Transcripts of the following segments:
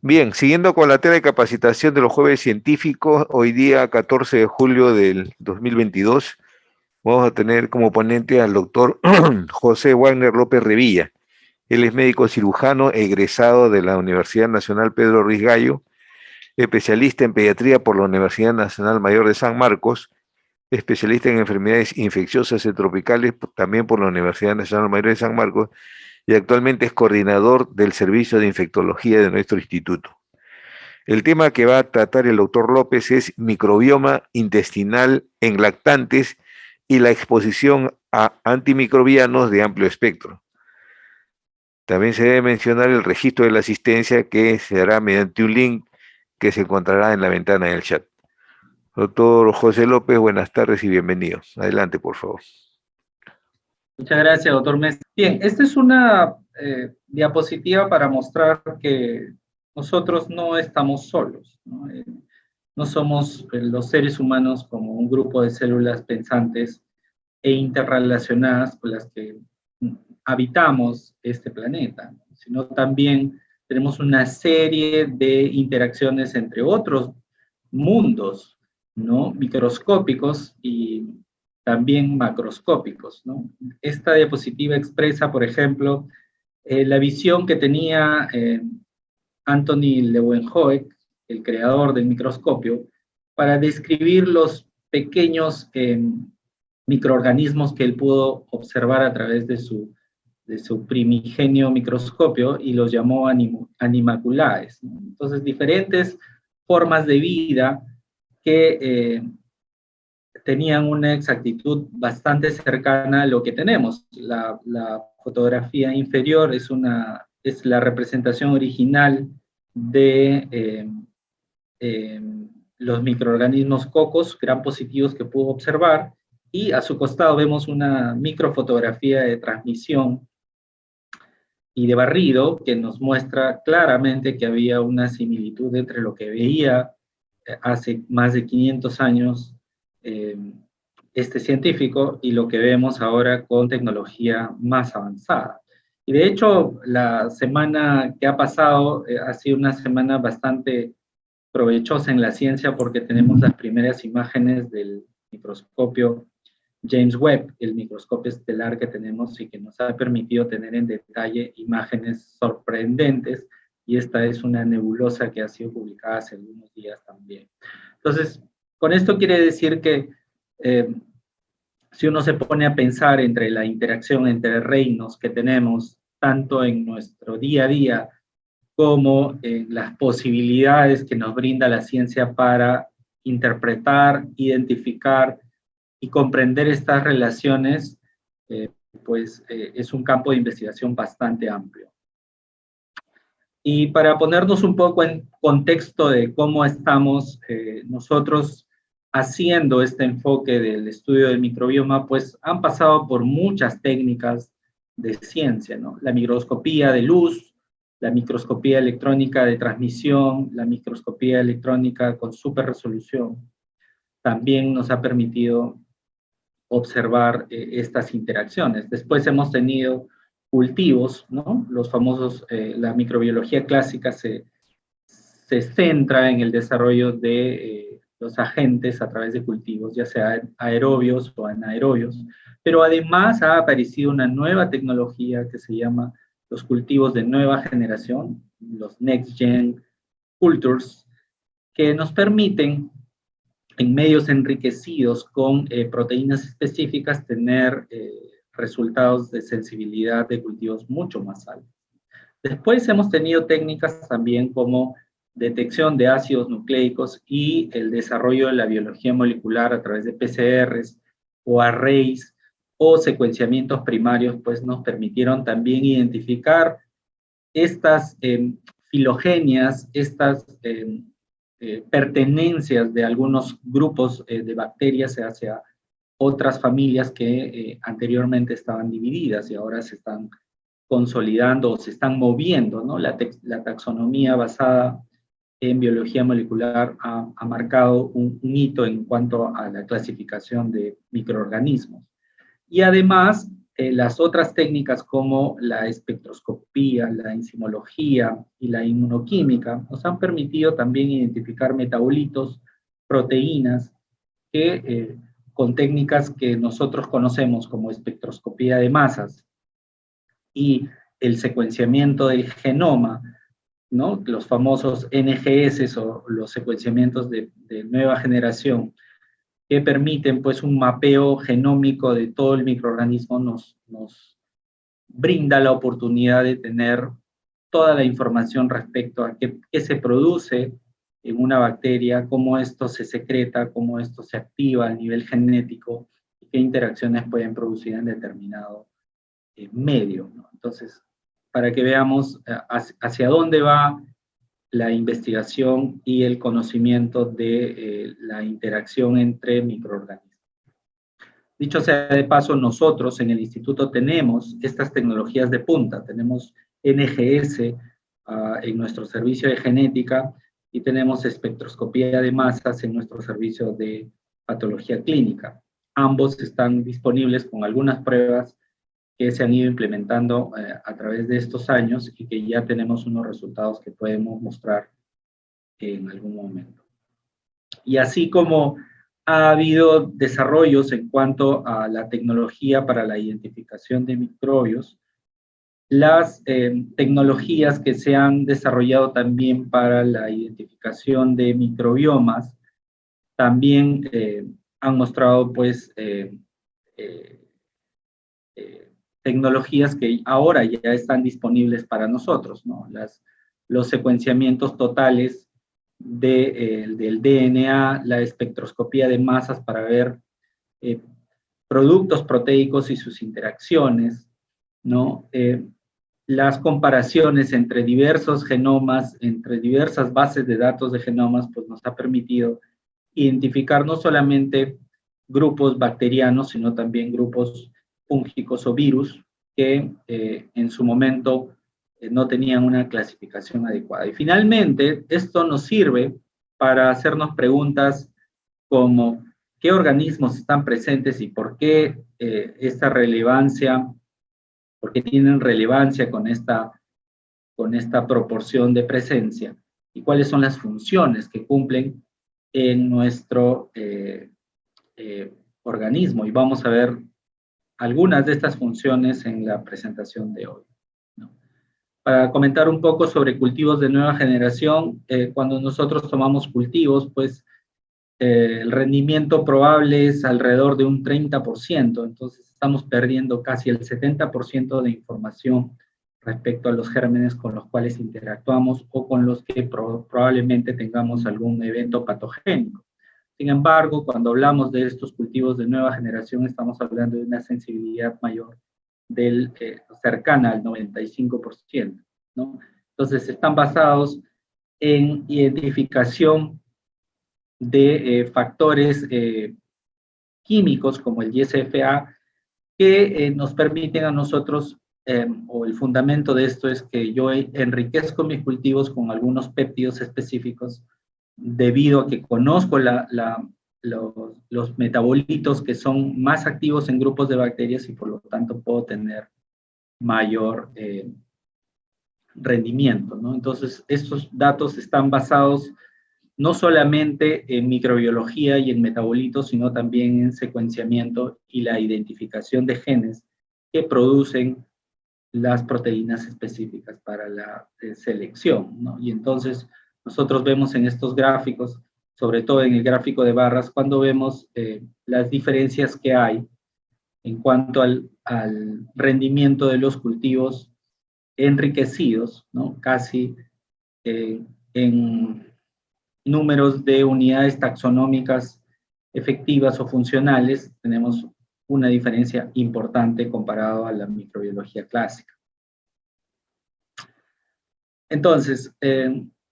Bien, siguiendo con la tela de capacitación de los jueves científicos, hoy día 14 de julio del 2022, vamos a tener como ponente al doctor José Wagner López Revilla. Él es médico cirujano egresado de la Universidad Nacional Pedro Ruiz Gallo, especialista en pediatría por la Universidad Nacional Mayor de San Marcos, especialista en enfermedades infecciosas y tropicales también por la Universidad Nacional Mayor de San Marcos, y actualmente es coordinador del servicio de infectología de nuestro instituto. El tema que va a tratar el doctor López es microbioma intestinal en lactantes y la exposición a antimicrobianos de amplio espectro. También se debe mencionar el registro de la asistencia, que se hará mediante un link que se encontrará en la ventana del chat. Doctor José López, buenas tardes y bienvenido. Adelante, por favor. Muchas gracias, doctor Mes. Bien, esta es una diapositiva para mostrar que nosotros no estamos solos, ¿no? No somos los seres humanos como un grupo de células pensantes e interrelacionadas con las que habitamos este planeta, ¿no? Sino también tenemos una serie de interacciones entre otros mundos, ¿no? Microscópicos y también macroscópicos, ¿no? Esta diapositiva expresa, por ejemplo, la visión que tenía Anthony Leeuwenhoek, el creador del microscopio, para describir los pequeños microorganismos que él pudo observar a través de su primigenio microscopio y los llamó animaculaes, ¿no? Entonces, diferentes formas de vida que tenían una exactitud bastante cercana a lo que tenemos. La fotografía inferior es la representación original de los microorganismos cocos gram positivos que pudo observar, y a su costado vemos una microfotografía de transmisión y de barrido que nos muestra claramente que había una similitud entre lo que veía hace más de 500 años este científico y lo que vemos ahora con tecnología más avanzada. Y de hecho, la semana que ha pasado ha sido una semana bastante provechosa en la ciencia, porque tenemos las primeras imágenes del microscopio James Webb, el microscopio estelar que tenemos y que nos ha permitido tener en detalle imágenes sorprendentes, y esta es una nebulosa que ha sido publicada hace algunos días también. Entonces, con esto quiere decir que si uno se pone a pensar entre la interacción entre reinos que tenemos, tanto en nuestro día a día como en las posibilidades que nos brinda la ciencia para interpretar, identificar y comprender estas relaciones, es un campo de investigación bastante amplio. Y para ponernos un poco en contexto de cómo estamos nosotros haciendo este enfoque del estudio del microbioma, pues han pasado por muchas técnicas de ciencia, ¿no? La microscopía de luz, la microscopía electrónica de transmisión, la microscopía electrónica con super resolución, también nos ha permitido observar estas interacciones. Después hemos tenido cultivos, ¿no? Los famosos, la microbiología clásica se centra en el desarrollo de los agentes a través de cultivos, ya sea aerobios o anaerobios, pero además ha aparecido una nueva tecnología que se llama los cultivos de nueva generación, los Next Gen Cultures, que nos permiten en medios enriquecidos con proteínas específicas tener resultados de sensibilidad de cultivos mucho más altos. Después hemos tenido técnicas también como detección de ácidos nucleicos y el desarrollo de la biología molecular a través de PCRs o arrays o secuenciamientos primarios, pues nos permitieron también identificar estas filogenias, estas pertenencias de algunos grupos de bacterias hacia otras familias que anteriormente estaban divididas y ahora se están consolidando o se están moviendo, ¿no? La taxonomía basada en biología molecular ha marcado un hito en cuanto a la clasificación de microorganismos. Y además las otras técnicas como la espectroscopía, la enzimología y la inmunoquímica nos han permitido también identificar metabolitos, proteínas, que con técnicas que nosotros conocemos como espectroscopía de masas y el secuenciamiento del genoma, ¿no? Los famosos NGS o los secuenciamientos de nueva generación, que permiten pues un mapeo genómico de todo el microorganismo, nos brinda la oportunidad de tener toda la información respecto a qué se produce en una bacteria, cómo esto se secreta, cómo esto se activa a nivel genético y qué interacciones pueden producir en determinado medio, ¿no? Entonces, para que veamos hacia dónde va la investigación y el conocimiento de la interacción entre microorganismos. Dicho sea de paso, nosotros en el instituto tenemos estas tecnologías de punta, tenemos NGS en nuestro servicio de genética y tenemos espectroscopía de masas en nuestro servicio de patología clínica. Ambos están disponibles con algunas pruebas que se han ido implementando a través de estos años y que ya tenemos unos resultados que podemos mostrar en algún momento. Y así como ha habido desarrollos en cuanto a la tecnología para la identificación de microbios, las tecnologías que se han desarrollado también para la identificación de microbiomas también han mostrado pues tecnologías que ahora ya están disponibles para nosotros, ¿no? Los secuenciamientos totales del DNA, la espectroscopía de masas para ver productos proteicos y sus interacciones, ¿no? Las comparaciones entre diversos genomas, entre diversas bases de datos de genomas, pues nos ha permitido identificar no solamente grupos bacterianos, sino también grupos fúngicos o virus que en su momento no tenían una clasificación adecuada. Y finalmente, esto nos sirve para hacernos preguntas como qué organismos están presentes y por qué esta relevancia, por qué tienen relevancia con esta proporción de presencia y cuáles son las funciones que cumplen en nuestro organismo. Y vamos a ver algunas de estas funciones en la presentación de hoy, ¿no? Para comentar un poco sobre cultivos de nueva generación, cuando nosotros tomamos cultivos, pues el rendimiento probable es alrededor de un 30%, entonces estamos perdiendo casi el 70% de información respecto a los gérmenes con los cuales interactuamos o con los que probablemente tengamos algún evento patogénico. Sin embargo, cuando hablamos de estos cultivos de nueva generación, estamos hablando de una sensibilidad mayor cercana al 95%, ¿no? Entonces, están basados en identificación de factores químicos como el ISFA que nos permiten a nosotros, o el fundamento de esto es que yo enriquezco mis cultivos con algunos péptidos específicos debido a que conozco los metabolitos que son más activos en grupos de bacterias y por lo tanto puedo tener mayor rendimiento, ¿no? Entonces, estos datos están basados no solamente en microbiología y en metabolitos, sino también en secuenciamiento y la identificación de genes que producen las proteínas específicas para la selección, ¿no? Y entonces nosotros vemos en estos gráficos, sobre todo en el gráfico de barras, cuando vemos las diferencias que hay en cuanto al rendimiento de los cultivos enriquecidos, ¿no? Casi en números de unidades taxonómicas efectivas o funcionales, tenemos una diferencia importante comparado a la microbiología clásica. Entonces,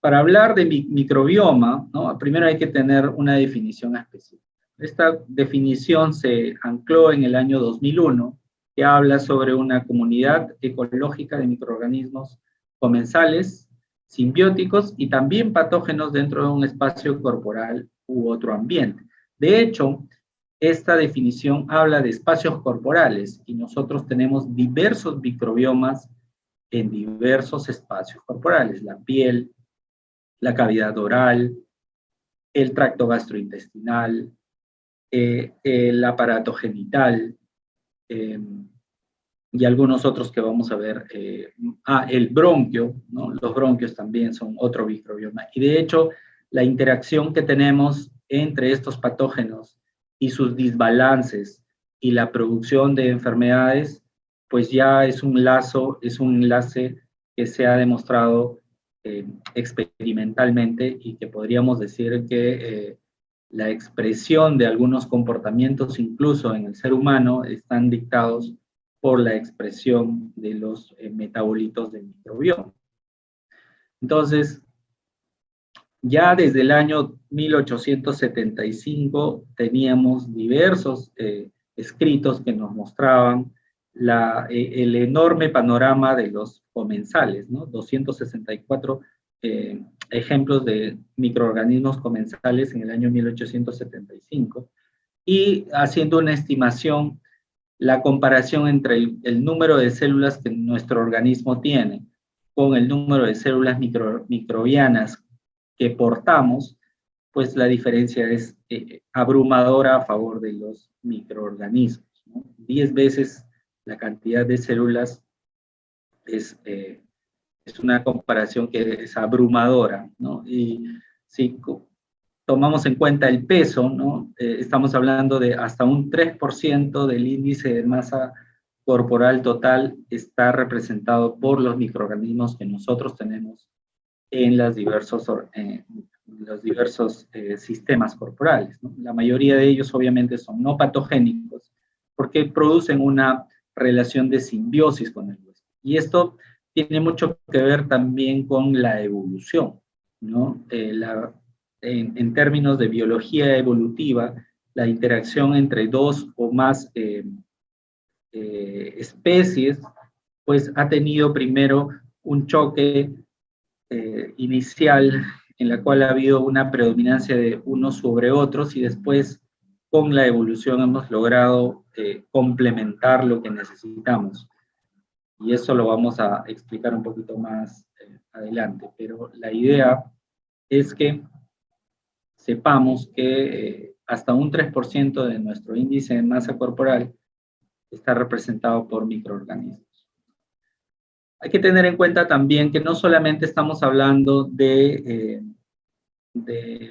para hablar de microbioma, ¿no? Primero hay que tener una definición específica. Esta definición se ancló en el año 2001, que habla sobre una comunidad ecológica de microorganismos comensales, simbióticos y también patógenos dentro de un espacio corporal u otro ambiente. De hecho, esta definición habla de espacios corporales y nosotros tenemos diversos microbiomas en diversos espacios corporales, la piel, la cavidad oral, el tracto gastrointestinal, el aparato genital, y algunos otros que vamos a ver. El bronquio, ¿no? Los bronquios también son otro microbioma. Y de hecho, la interacción que tenemos entre estos patógenos y sus desbalances y la producción de enfermedades, pues ya es un lazo, es un enlace que se ha demostrado experimentalmente y que podríamos decir que la expresión de algunos comportamientos, incluso en el ser humano, están dictados por la expresión de los metabolitos del microbioma. Entonces, ya desde el año 1875 teníamos diversos escritos que nos mostraban el enorme panorama de los comensales, ¿no? 264 ejemplos de microorganismos comensales en el año 1875, y haciendo una estimación, la comparación entre el número de células que nuestro organismo tiene con el número de células microbianas que portamos, pues la diferencia es abrumadora a favor de los microorganismos, ¿no? 10 veces la cantidad de células es una comparación que es abrumadora, ¿no? Y si tomamos en cuenta el peso, ¿no? Estamos hablando de hasta un 3% del índice de masa corporal total está representado por los microorganismos que nosotros tenemos en los diversos sistemas corporales, ¿no? La mayoría de ellos obviamente son no patogénicos porque producen una relación de simbiosis con el huésped. Y esto tiene mucho que ver también con la evolución, ¿no? En términos de biología evolutiva, la interacción entre dos o más especies, pues ha tenido primero un choque inicial en la cual ha habido una predominancia de unos sobre otros, y después con la evolución hemos logrado complementar lo que necesitamos. Y eso lo vamos a explicar un poquito más adelante. Pero la idea es que sepamos que hasta un 3% de nuestro índice de masa corporal está representado por microorganismos. Hay que tener en cuenta también que no solamente estamos hablando de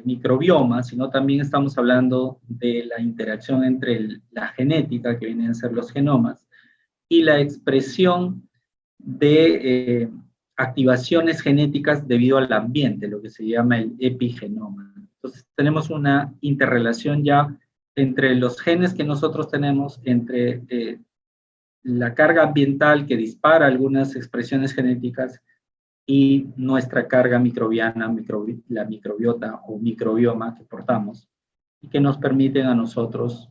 microbioma, sino también estamos hablando de la interacción entre la genética, que vienen a ser los genomas, y la expresión de activaciones genéticas debido al ambiente, lo que se llama el epigenoma. Entonces tenemos una interrelación ya entre los genes que nosotros tenemos, entre la carga ambiental que dispara algunas expresiones genéticas y nuestra carga microbiana, la microbiota o microbioma que portamos, y que nos permiten a nosotros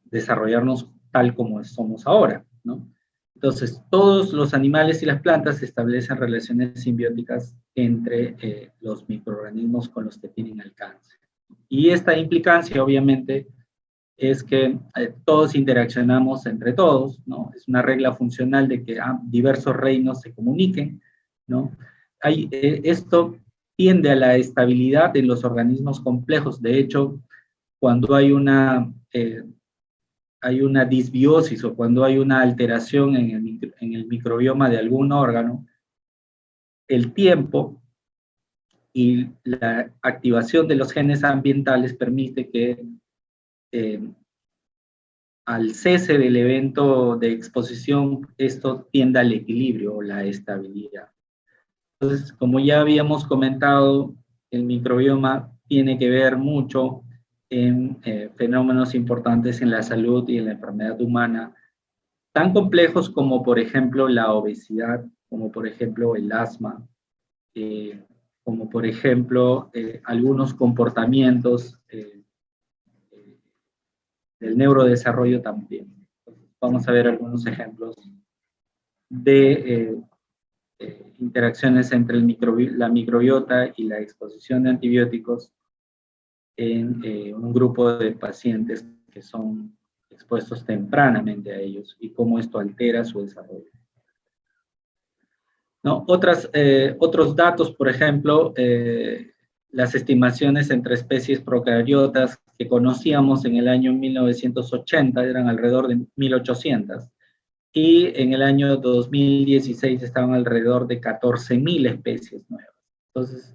desarrollarnos tal como somos ahora, ¿no? Entonces, todos los animales y las plantas establecen relaciones simbióticas entre los microorganismos con los que tienen alcance. Y esta implicancia, obviamente, es que todos interaccionamos entre todos, ¿no? Es una regla funcional de que diversos reinos se comuniquen, ¿no? Esto tiende a la estabilidad de los organismos complejos. De hecho, cuando hay una disbiosis o cuando hay una alteración en el microbioma de algún órgano, el tiempo y la activación de los genes ambientales permite que al cese del evento de exposición, esto tienda al equilibrio o la estabilidad. Entonces, como ya habíamos comentado, el microbioma tiene que ver mucho en fenómenos importantes en la salud y en la enfermedad humana, tan complejos como, por ejemplo, la obesidad, como, por ejemplo, el asma, como, por ejemplo, algunos comportamientos del neurodesarrollo también. Vamos a ver algunos ejemplos de interacciones entre la microbiota y la exposición de antibióticos en un grupo de pacientes que son expuestos tempranamente a ellos y cómo esto altera su desarrollo. ¿No? Otros datos, por ejemplo, las estimaciones entre especies procariotas que conocíamos en el año 1980 eran alrededor de 1800, y en el año 2016 estaban alrededor de 14.000 especies nuevas. Entonces,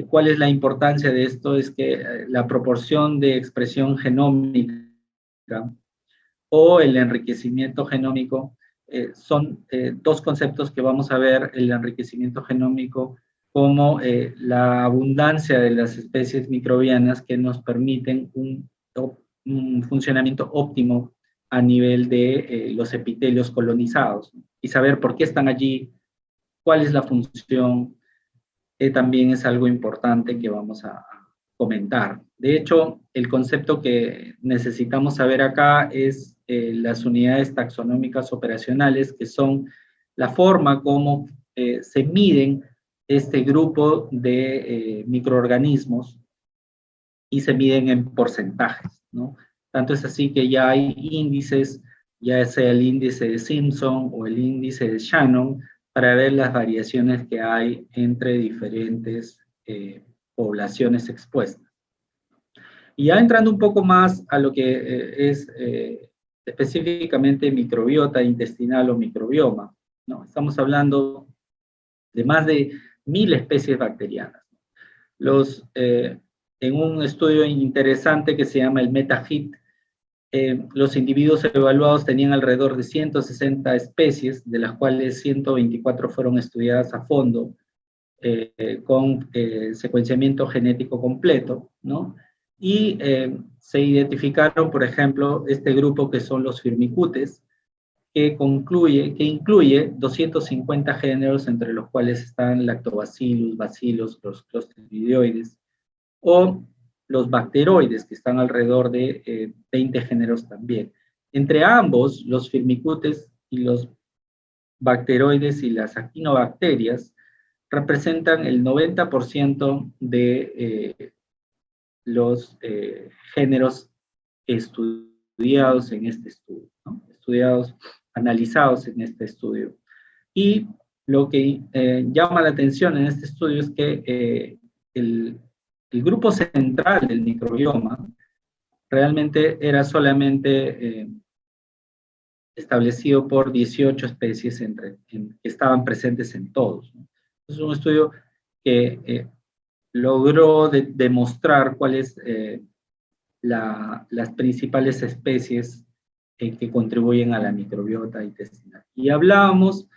¿cuál es la importancia de esto? Es que la proporción de expresión genómica o el enriquecimiento genómico son dos conceptos que vamos a ver: el enriquecimiento genómico como la abundancia de las especies microbianas que nos permiten un funcionamiento óptimo a nivel de los epitelios colonizados, y saber por qué están allí, cuál es la función, también es algo importante que vamos a comentar. De hecho, el concepto que necesitamos saber acá es las unidades taxonómicas operacionales, que son la forma como se miden este grupo de microorganismos, y se miden en porcentajes, ¿no? Tanto es así que ya hay índices, ya sea el índice de Simpson o el índice de Shannon, para ver las variaciones que hay entre diferentes poblaciones expuestas. Y ya entrando un poco más a lo que es específicamente microbiota intestinal o microbioma, ¿no? Estamos hablando de más de 1000 especies bacterianas. En un estudio interesante que se llama el MetaHit, los individuos evaluados tenían alrededor de 160 especies, de las cuales 124 fueron estudiadas a fondo con secuenciamiento genético completo, ¿no? Y se identificaron, por ejemplo, este grupo que son los firmicutes, que incluye 250 géneros, entre los cuales están lactobacillus, bacillus, los clostridioides, o los bacteroides, que están alrededor de 20 géneros también. Entre ambos, los firmicutes y los bacteroides y las actinobacterias representan el 90% de los géneros estudiados en este estudio, ¿no? Analizados en este estudio. Y lo que llama la atención en este estudio es que el grupo central del microbioma realmente era solamente establecido por 18 especies que estaban presentes en todos, ¿no? Es un estudio que logró demostrar cuáles las principales especies que contribuyen a la microbiota intestinal. Y hablábamos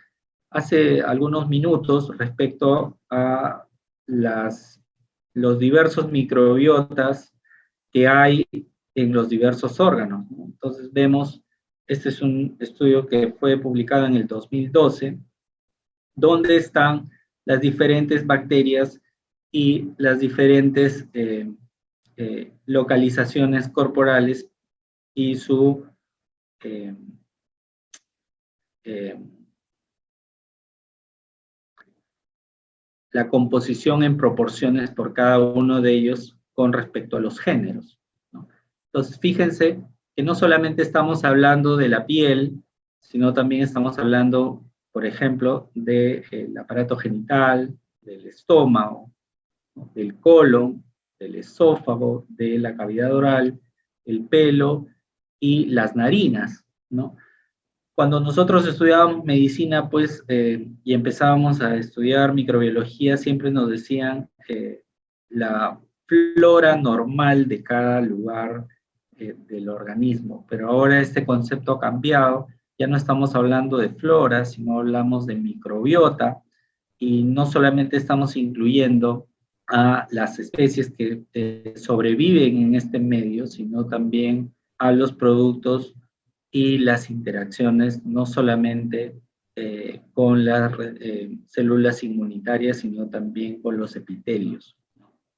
hace algunos minutos respecto a los diversos microbiotas que hay en los diversos órganos, ¿no? Entonces vemos, este es un estudio que fue publicado en el 2012, donde están las diferentes bacterias y las diferentes localizaciones corporales y su la composición en proporciones por cada uno de ellos con respecto a los géneros, ¿no? Entonces, fíjense que no solamente estamos hablando de la piel, sino también estamos hablando, por ejemplo, del aparato genital, del estómago, ¿no? Del colon, del esófago, de la cavidad oral, el pelo y las narinas, ¿no? Cuando nosotros estudiábamos medicina, pues, y empezábamos a estudiar microbiología, siempre nos decían la flora normal de cada lugar del organismo, pero ahora este concepto ha cambiado, ya no estamos hablando de flora, sino hablamos de microbiota, y no solamente estamos incluyendo a las especies que sobreviven en este medio, sino también a los productos y las interacciones, no solamente con las células inmunitarias, sino también con los epitelios.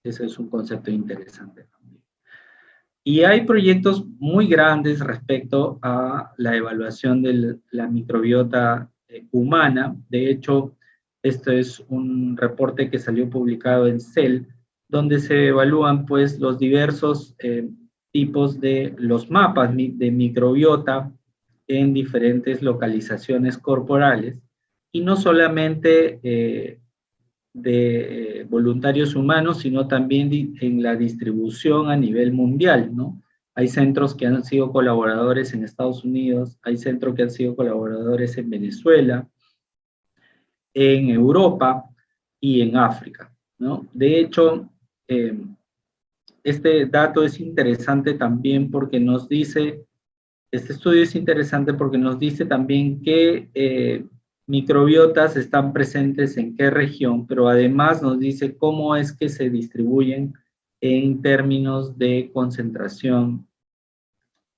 Ese es un concepto interesante también. Y hay proyectos muy grandes respecto a la evaluación de la microbiota humana. De hecho, este es un reporte que salió publicado en Cell, donde se evalúan pues los diversos tipos de los mapas de microbiota en diferentes localizaciones corporales, y no solamente de voluntarios humanos, sino también en la distribución a nivel mundial, ¿no? Hay centros que han sido colaboradores en Estados Unidos, hay centros que han sido colaboradores en Venezuela, en Europa y en África, ¿no? De hecho, este dato es interesante también porque nos dice, este estudio es interesante porque nos dice también qué microbiotas están presentes en qué región, pero además nos dice cómo es que se distribuyen en términos de concentración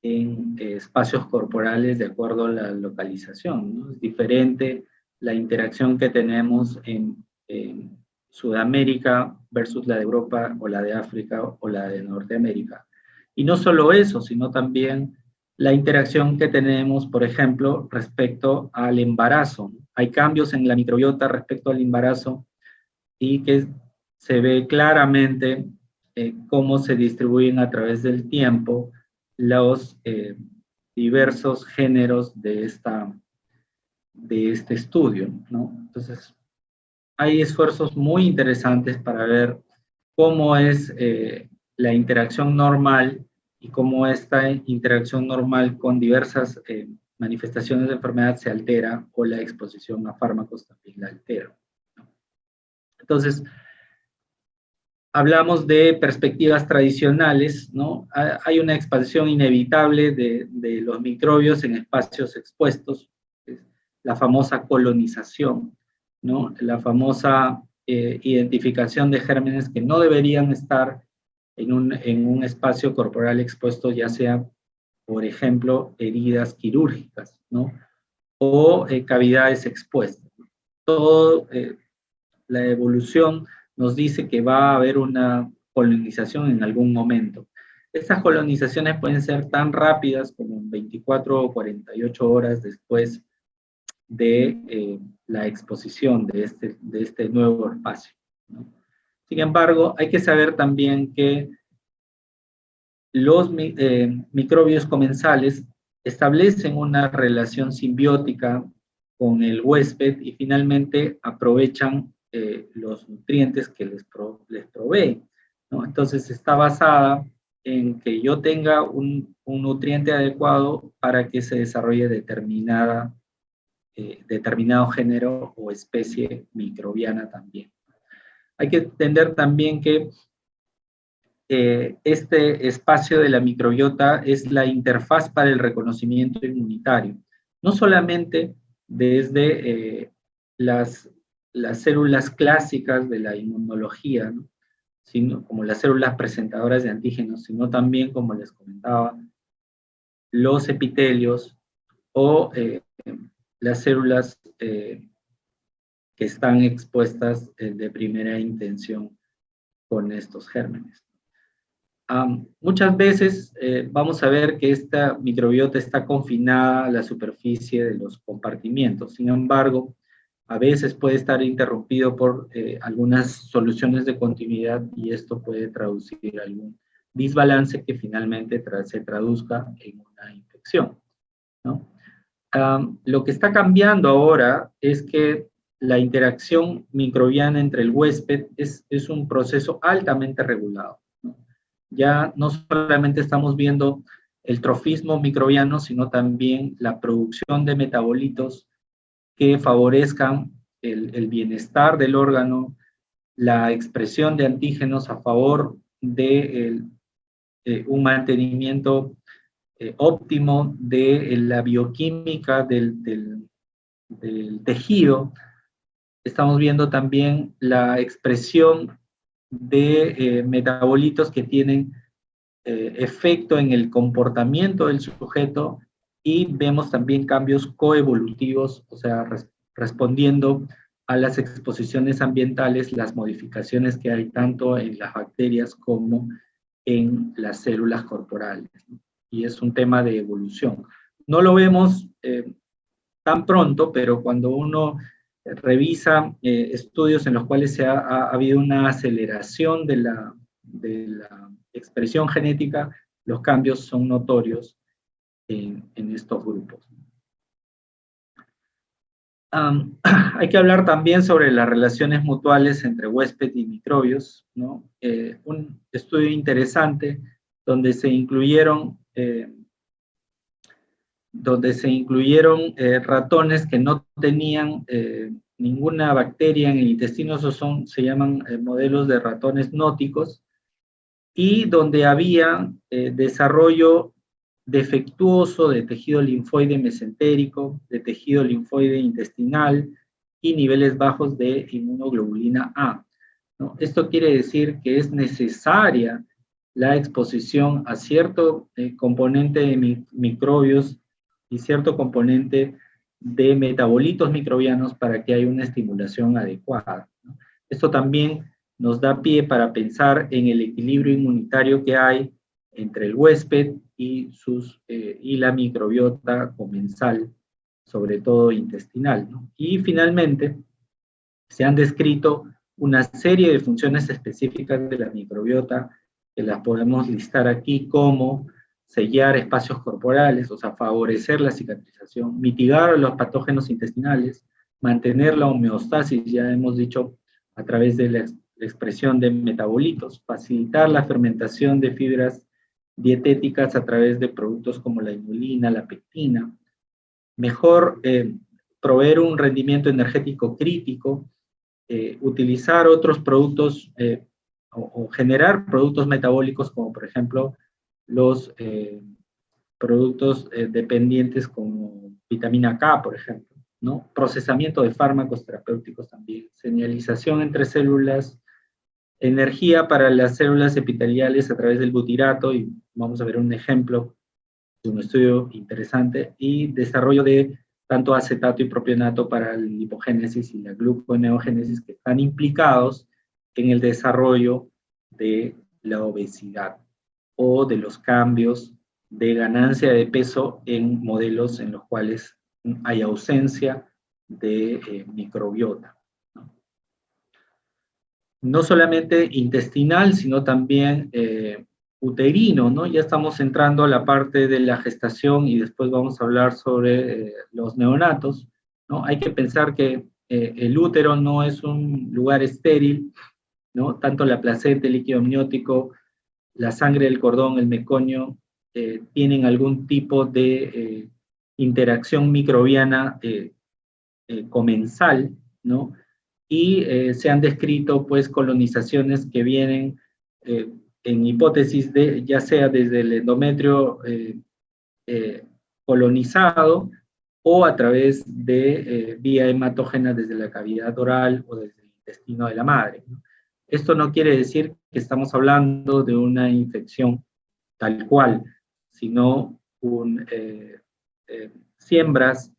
en espacios corporales de acuerdo a la localización, ¿no? Es diferente la interacción que tenemos en Sudamérica versus la de Europa o la de África o la de Norteamérica. Y no solo eso, sino también la interacción que tenemos, por ejemplo, respecto al embarazo. Hay cambios en la microbiota respecto al embarazo y que se ve claramente cómo se distribuyen a través del tiempo los diversos géneros de este estudio, ¿no? Entonces, hay esfuerzos muy interesantes para ver cómo es la interacción normal y cómo esta interacción normal con diversas manifestaciones de enfermedad se altera, o la exposición a fármacos también la altera, ¿no? Entonces, hablamos de perspectivas tradicionales, ¿no? Hay una expansión inevitable de los microbios en espacios expuestos, la famosa colonización, ¿no? La famosa identificación de gérmenes que no deberían estar en un espacio corporal expuesto, ya sea, por ejemplo, heridas quirúrgicas, ¿no? O cavidades expuestas. Todo la evolución nos dice que va a haber una colonización en algún momento. Estas colonizaciones pueden ser tan rápidas como 24 o 48 horas después de la exposición de este nuevo espacio, ¿no? Sin embargo, hay que saber también que los microbios comensales establecen una relación simbiótica con el huésped y finalmente aprovechan los nutrientes que les provee, ¿no? Entonces está basada en que yo tenga un nutriente adecuado para que se desarrolle determinado género o especie microbiana también. Hay que entender también que este espacio de la microbiota es la interfaz para el reconocimiento inmunitario, no solamente desde las células clásicas de la inmunología, ¿no? Sino como las células presentadoras de antígenos, sino también, como les comentaba, los epitelios o las células que están expuestas de primera intención con estos gérmenes. Muchas veces vamos a ver que esta microbiota está confinada a la superficie de los compartimientos. Sin embargo, a veces puede estar interrumpido por algunas soluciones de continuidad, y esto puede traducir algún desbalance que finalmente se traduzca en una infección, ¿no? Lo que está cambiando ahora es que la interacción microbiana entre el huésped es un proceso altamente regulado, ¿no? Ya no solamente estamos viendo el trofismo microbiano, sino también la producción de metabolitos que favorezcan el bienestar del órgano, la expresión de antígenos a favor de un mantenimiento óptimo de la bioquímica del tejido. Estamos viendo también la expresión de metabolitos que tienen efecto en el comportamiento del sujeto, y vemos también cambios coevolutivos, o sea, respondiendo a las exposiciones ambientales, las modificaciones que hay tanto en las bacterias como en las células corporales, ¿no? Y es un tema de evolución. No lo vemos tan pronto, pero cuando uno revisa estudios en los cuales ha habido una aceleración de la expresión genética, los cambios son notorios en estos grupos. Hay que hablar también sobre las relaciones mutuales entre huésped y microbios, ¿no? Un estudio interesante donde se incluyeron ratones que no tenían ninguna bacteria en el intestino, esos se llaman modelos de ratones nóticos, y donde había desarrollo defectuoso de tejido linfoide mesentérico, de tejido linfoide intestinal y niveles bajos de inmunoglobulina A, ¿no? Esto quiere decir que es necesaria la exposición a cierto componente de microbios y cierto componente de metabolitos microbianos para que haya una estimulación adecuada, ¿no? Esto también nos da pie para pensar en el equilibrio inmunitario que hay entre el huésped y la microbiota comensal, sobre todo intestinal, ¿no? Y finalmente, se han descrito una serie de funciones específicas de la microbiota, que las podemos listar aquí, como sellar espacios corporales, o sea, favorecer la cicatrización, mitigar los patógenos intestinales, mantener la homeostasis, ya hemos dicho, a través de la expresión de metabolitos, facilitar la fermentación de fibras dietéticas a través de productos como la inulina, la pectina, mejor proveer un rendimiento energético crítico, utilizar otros productos o generar productos metabólicos como por ejemplo los productos dependientes como vitamina K, por ejemplo, ¿no? Procesamiento de fármacos terapéuticos también, señalización entre células, energía para las células epiteliales a través del butirato, y vamos a ver un ejemplo de un estudio interesante, y desarrollo de tanto acetato y propionato para la lipogénesis y la gluconeogénesis, que están implicados en el desarrollo de la obesidad o de los cambios de ganancia de peso en modelos en los cuales hay ausencia de microbiota, ¿no? No solamente intestinal, sino también uterino, ¿no? Ya estamos entrando a la parte de la gestación y después vamos a hablar sobre los neonatos, ¿no? Hay que pensar que el útero no es un lugar estéril, ¿no? Tanto la placenta, el líquido amniótico, la sangre del cordón, el meconio, tienen algún tipo de interacción microbiana comensal, ¿no? Y se han descrito pues colonizaciones que vienen en hipótesis de ya sea desde el endometrio colonizado o a través de vía hematógena desde la cavidad oral o desde el intestino de la madre, ¿no? Esto no quiere decir que estamos hablando de una infección tal cual, sino siembras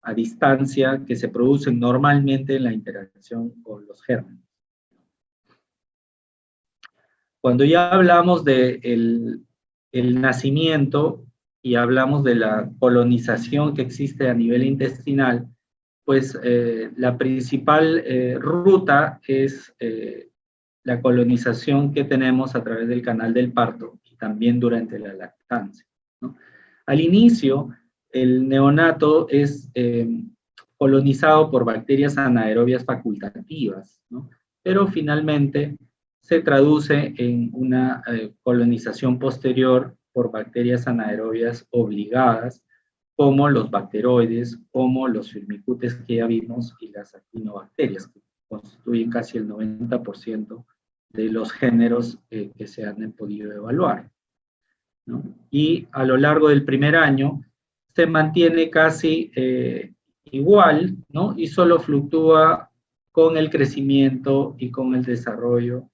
a distancia que se producen normalmente en la interacción con los gérmenes. Cuando ya hablamos de el nacimiento y hablamos de la colonización que existe a nivel intestinal, pues la principal ruta es la colonización que tenemos a través del canal del parto y también durante la lactancia, ¿no? Al inicio, el neonato es colonizado por bacterias anaerobias facultativas, ¿no? Pero finalmente se traduce en una colonización posterior por bacterias anaerobias obligadas, como los bacteroides, como los firmicutes que ya vimos, y las actinobacterias, que constituyen casi el 90% de los géneros que se han podido evaluar, ¿no? Y a lo largo del primer año se mantiene casi igual, ¿no? Y solo fluctúa con el crecimiento y con el desarrollo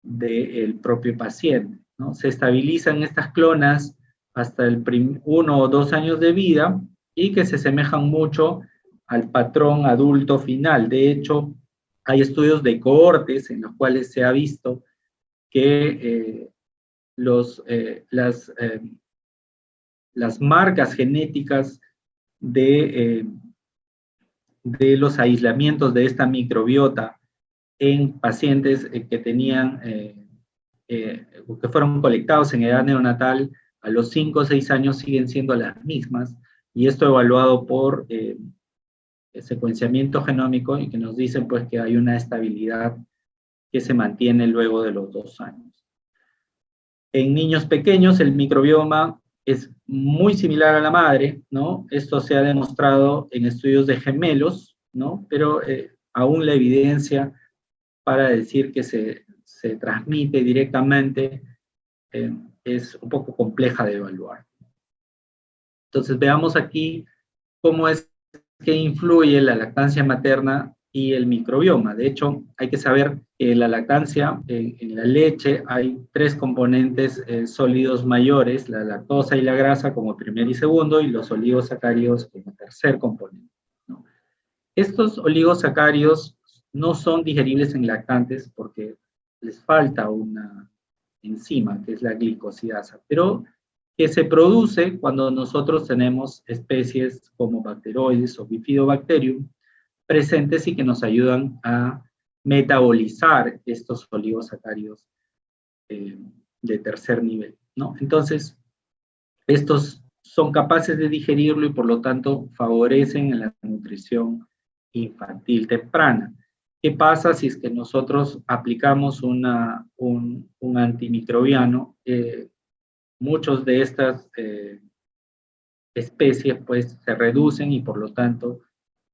del propio paciente, ¿no? Se estabilizan estas clonas hasta el 1 o 2 años de vida y que se asemejan mucho al patrón adulto final. De hecho, hay estudios de cohortes en los cuales se ha visto que las marcas genéticas de de los aislamientos de esta microbiota en pacientes que tenían, que fueron colectados en edad neonatal, a los 5 o 6 años siguen siendo las mismas, y esto evaluado por secuenciamiento genómico, y que nos dicen pues que hay una estabilidad que se mantiene luego de los 2 años. En niños pequeños el microbioma es muy similar a la madre, ¿no? Esto se ha demostrado en estudios de gemelos, ¿no? Pero aún la evidencia para decir que se transmite directamente es un poco compleja de evaluar. Entonces veamos aquí cómo es que influye la lactancia materna y el microbioma. De hecho, hay que saber que la lactancia, en la leche, hay 3 componentes sólidos mayores, la lactosa y la grasa como primer y segundo, y los oligosacáridos como tercer componente, ¿no? Estos oligosacáridos no son digeribles en lactantes porque les falta una enzima, que es la glicosidasa, pero que se produce cuando nosotros tenemos especies como Bacteroides o Bifidobacterium presentes y que nos ayudan a metabolizar estos oligosacáridos de tercer nivel, ¿no? Entonces, estos son capaces de digerirlo y por lo tanto favorecen en la nutrición infantil temprana. ¿Qué pasa si es que nosotros aplicamos un antimicrobiano? Muchos de estas especies pues se reducen y por lo tanto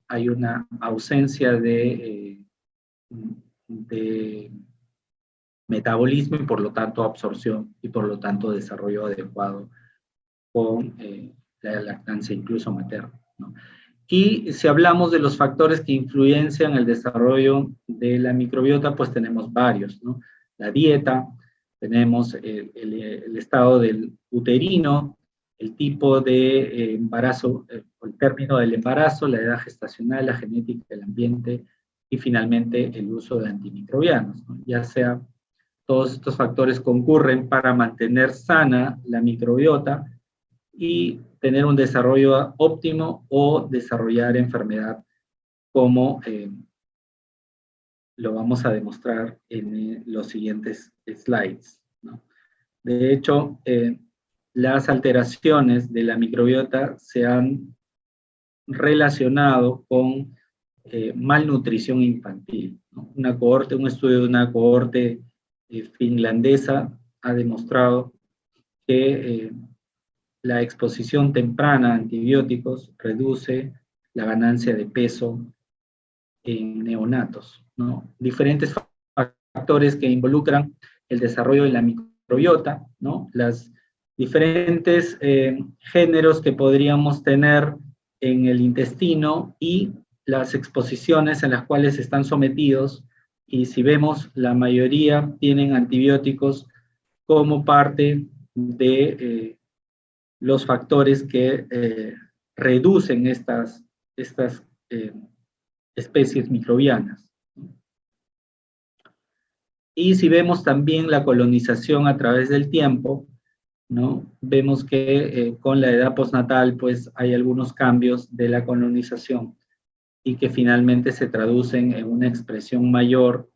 hay una ausencia de metabolismo y por lo tanto absorción y por lo tanto desarrollo adecuado con la lactancia incluso materna, ¿no? Y si hablamos de los factores que influencian el desarrollo de la microbiota, pues tenemos varios, ¿no? La dieta, tenemos el estado del uterino, el tipo de embarazo, el término del embarazo, la edad gestacional, la genética, el ambiente y finalmente el uso de antimicrobianos, ¿no? Ya sea todos estos factores concurren para mantener sana la microbiota y tener un desarrollo óptimo o desarrollar enfermedad como lo vamos a demostrar en los siguientes slides, ¿no? De hecho, las alteraciones de la microbiota se han relacionado con malnutrición infantil, ¿no? Un estudio de una cohorte finlandesa ha demostrado que la exposición temprana a antibióticos reduce la ganancia de peso en neonatos, ¿no? Diferentes factores que involucran el desarrollo de la microbiota, ¿no? Las diferentes géneros que podríamos tener en el intestino y las exposiciones en las cuales están sometidos, y si vemos, la mayoría tienen antibióticos como parte de los factores que reducen estas especies microbianas. Y si vemos también la colonización a través del tiempo, ¿no? Vemos que con la edad postnatal pues hay algunos cambios de la colonización y que finalmente se traducen en una expresión mayor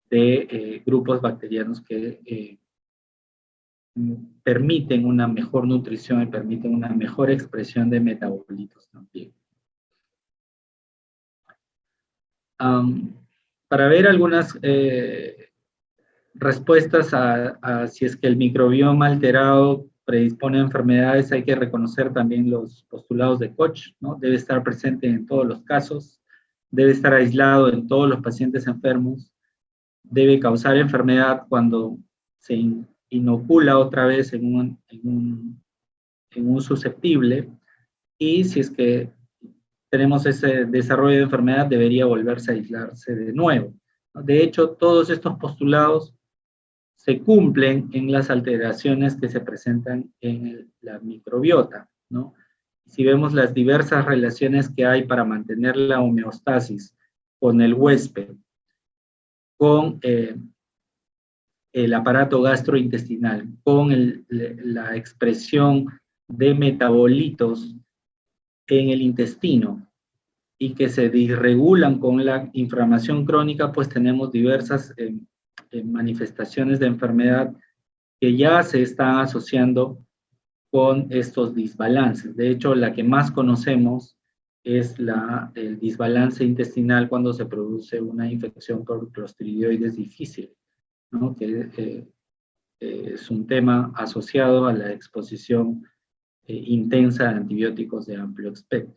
de grupos bacterianos que permiten una mejor nutrición y permiten una mejor expresión de metabolitos también. Para ver algunas respuestas a si es que el microbioma alterado predispone a enfermedades, hay que reconocer también los postulados de Koch, ¿no? Debe estar presente en todos los casos, debe estar aislado en todos los pacientes enfermos, debe causar enfermedad cuando se inocula otra vez en un susceptible, y si es que tenemos ese desarrollo de enfermedad, debería volverse a aislarse de nuevo. De hecho, todos estos postulados se cumplen en las alteraciones que se presentan en la microbiota, ¿no? Si vemos las diversas relaciones que hay para mantener la homeostasis con el huésped, con el aparato gastrointestinal, con la expresión de metabolitos en el intestino y que se disregulan con la inflamación crónica, pues tenemos diversas manifestaciones de enfermedad que ya se están asociando con estos desbalances. De hecho, la que más conocemos es el desbalance intestinal cuando se produce una infección por Clostridioides difficile, ¿no? Que es un tema asociado a la exposición intensa de antibióticos de amplio espectro.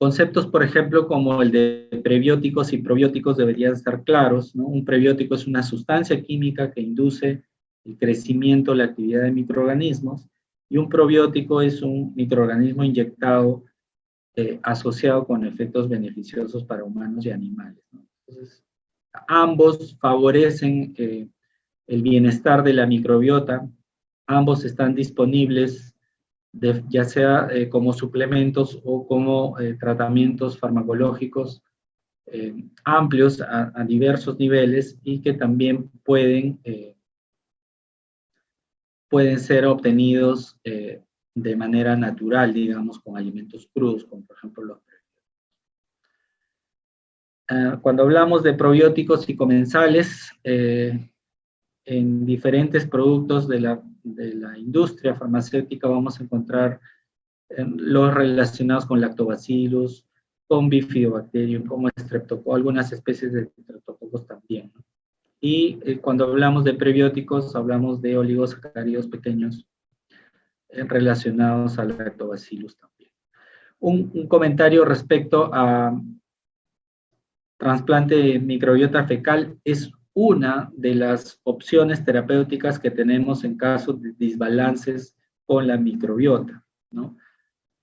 Conceptos, por ejemplo, como el de prebióticos y probióticos deberían estar claros, ¿no? Un prebiótico es una sustancia química que induce el crecimiento, la actividad de microorganismos, y un probiótico es un microorganismo inyectado asociado con efectos beneficiosos para humanos y animales, ¿no? Entonces, ambos favorecen el bienestar de la microbiota, ambos están disponibles ya sea como suplementos o como tratamientos farmacológicos amplios a diversos niveles y que también pueden ser obtenidos de manera natural, digamos, con alimentos crudos, como por ejemplo los cuando hablamos de probióticos y comensales, en diferentes productos de la industria farmacéutica vamos a encontrar los relacionados con lactobacillus, con bifidobacterium, como streptococcus, algunas especies de streptococcus también, ¿no? Y cuando hablamos de prebióticos, hablamos de oligosacáridos pequeños relacionados al lactobacillus también. Un comentario respecto a trasplante de microbiota fecal es una de las opciones terapéuticas que tenemos en caso de desbalances con la microbiota, ¿no?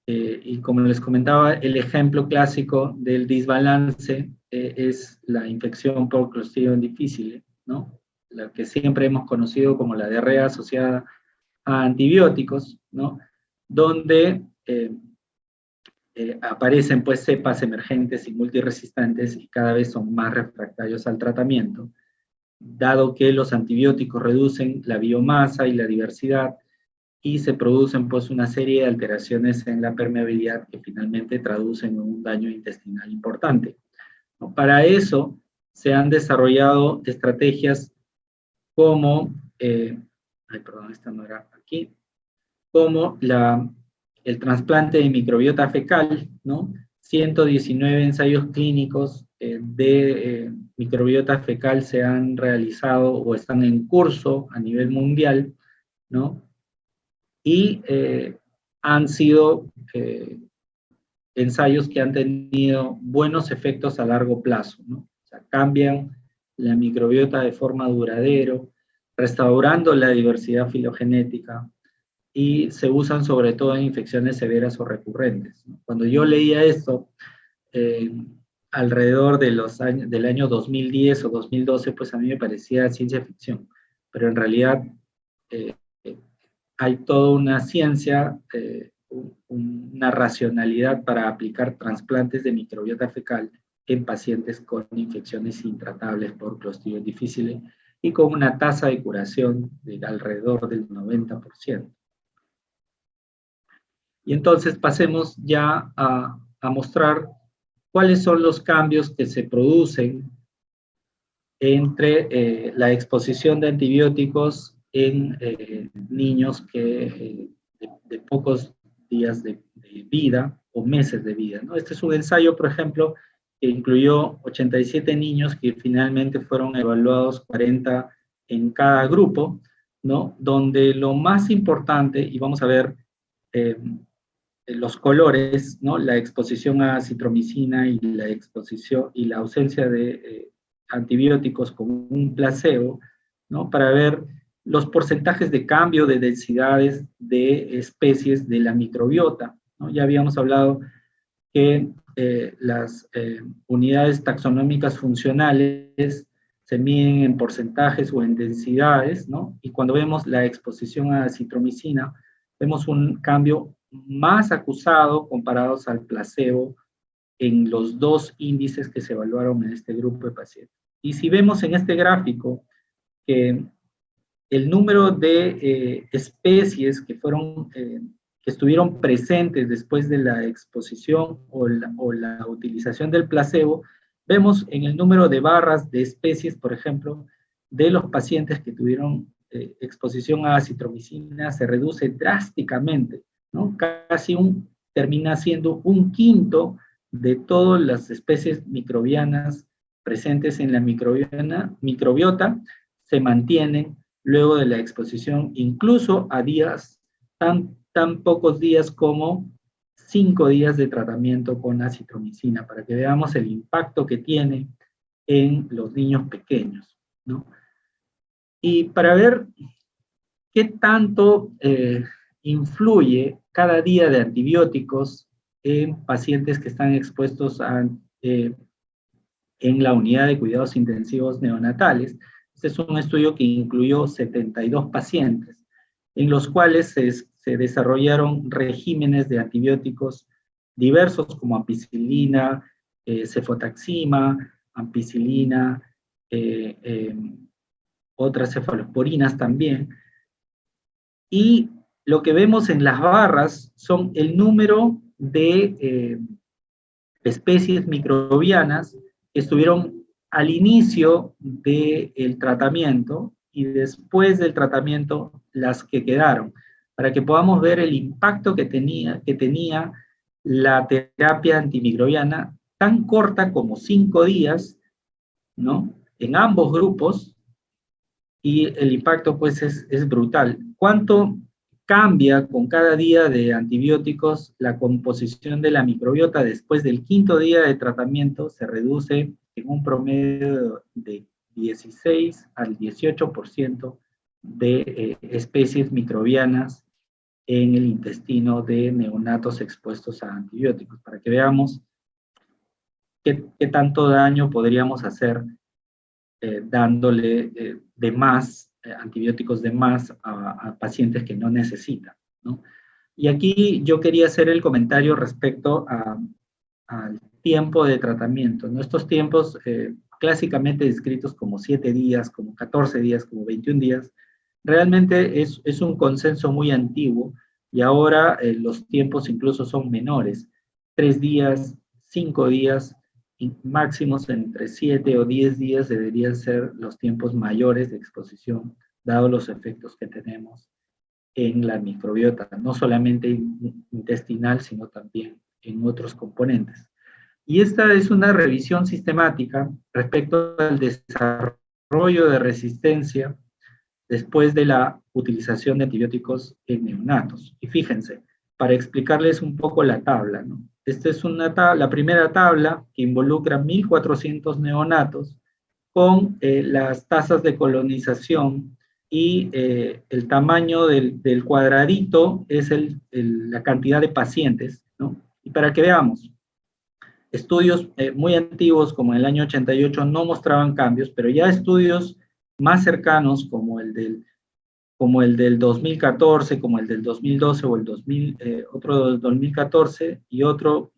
Y como les comentaba, el ejemplo clásico del desbalance es la infección por Clostridium difficile, ¿no? La que siempre hemos conocido como la diarrea asociada a antibióticos, ¿no? Donde aparecen pues cepas emergentes y multiresistentes y cada vez son más refractarios al tratamiento, dado que los antibióticos reducen la biomasa y la diversidad y se producen pues una serie de alteraciones en la permeabilidad que finalmente traducen en un daño intestinal importante, ¿no? Para eso se han desarrollado estrategias como, perdón, esta no era aquí, como el trasplante de microbiota fecal, ¿no? 119 ensayos clínicos de microbiota fecal se han realizado o están en curso a nivel mundial, ¿no? Y han sido ensayos que han tenido buenos efectos a largo plazo, ¿no? O sea, cambian la microbiota de forma duradera, restaurando la diversidad filogenética, y se usan sobre todo en infecciones severas o recurrentes, ¿no? Cuando yo leía esto, alrededor de del año 2010 o 2012, pues a mí me parecía ciencia ficción, pero en realidad hay toda una ciencia, una racionalidad para aplicar trasplantes de microbiota fecal en pacientes con infecciones intratables por Clostridium difficile y con una tasa de curación de alrededor del 90%. Y entonces pasemos ya a mostrar cuáles son los cambios que se producen entre la exposición de antibióticos en niños que de pocos días de vida o meses de vida, ¿no? Este es un ensayo, por ejemplo, que incluyó 87 niños que finalmente fueron evaluados 40 en cada grupo, ¿no? Donde lo más importante, y vamos a ver los colores, ¿no? La exposición a citromicina y la exposición y la ausencia de antibióticos como un placebo, ¿no? Para ver los porcentajes de cambio de densidades de especies de la microbiota, ¿no? Ya habíamos hablado que las unidades taxonómicas funcionales se miden en porcentajes o en densidades, ¿no? Y cuando vemos la exposición a citromicina, vemos un cambio más acusado comparados al placebo en los dos índices que se evaluaron en este grupo de pacientes. Y si vemos en este gráfico que el número de especies que fueron que estuvieron presentes después de la exposición o la utilización del placebo, vemos en el número de barras de especies, por ejemplo, de los pacientes que tuvieron exposición a acitromicina, se reduce drásticamente, ¿no? Termina siendo un quinto de todas las especies microbianas presentes en la microbiota, se mantienen luego de la exposición, incluso a días, tan pocos días como 5 días de tratamiento con acitromicina, para que veamos el impacto que tiene en los niños pequeños, ¿no? Y para ver qué tanto influye cada día de antibióticos en pacientes que están expuestos en la unidad de cuidados intensivos neonatales. Este es un estudio que incluyó 72 pacientes, en los cuales se desarrollaron regímenes de antibióticos diversos como ampicilina, cefotaxima, ampicilina, otras cefalosporinas también. Y lo que vemos en las barras son el número de especies microbianas que estuvieron al inicio del tratamiento y después del tratamiento las que quedaron, para que podamos ver el impacto que tenía la terapia antimicrobiana tan corta como 5 días, ¿no? En ambos grupos, y el impacto pues es brutal. ¿Cuánto cambia con cada día de antibióticos la composición de la microbiota después del 5.º día de tratamiento? Se reduce en un promedio de 16 al 18% de especies microbianas en el intestino de neonatos expuestos a antibióticos, para que veamos qué tanto daño podríamos hacer dándole antibióticos de más a pacientes que no necesitan, ¿no? Y aquí yo quería hacer el comentario respecto al tiempo de tratamiento, ¿no? Estos tiempos clásicamente descritos como 7 días, como 14 días, como 21 días, realmente es un consenso muy antiguo, y ahora los tiempos incluso son menores, 3 días, 5 días, y máximos entre 7 o 10 días deberían ser los tiempos mayores de exposición, dado los efectos que tenemos en la microbiota, no solamente intestinal, sino también en otros componentes. Y esta es una revisión sistemática respecto al desarrollo de resistencia después de la utilización de antibióticos en neonatos. Y fíjense, para explicarles un poco la tabla, ¿no? Esta es la primera tabla que involucra 1.400 neonatos con las tasas de colonización, y el tamaño del cuadradito es la cantidad de pacientes, ¿no? Y para que veamos, estudios muy antiguos como en el año 88 no mostraban cambios, pero ya estudios más cercanos como el del 2014, como el del 2012 o otro del 2014 y otro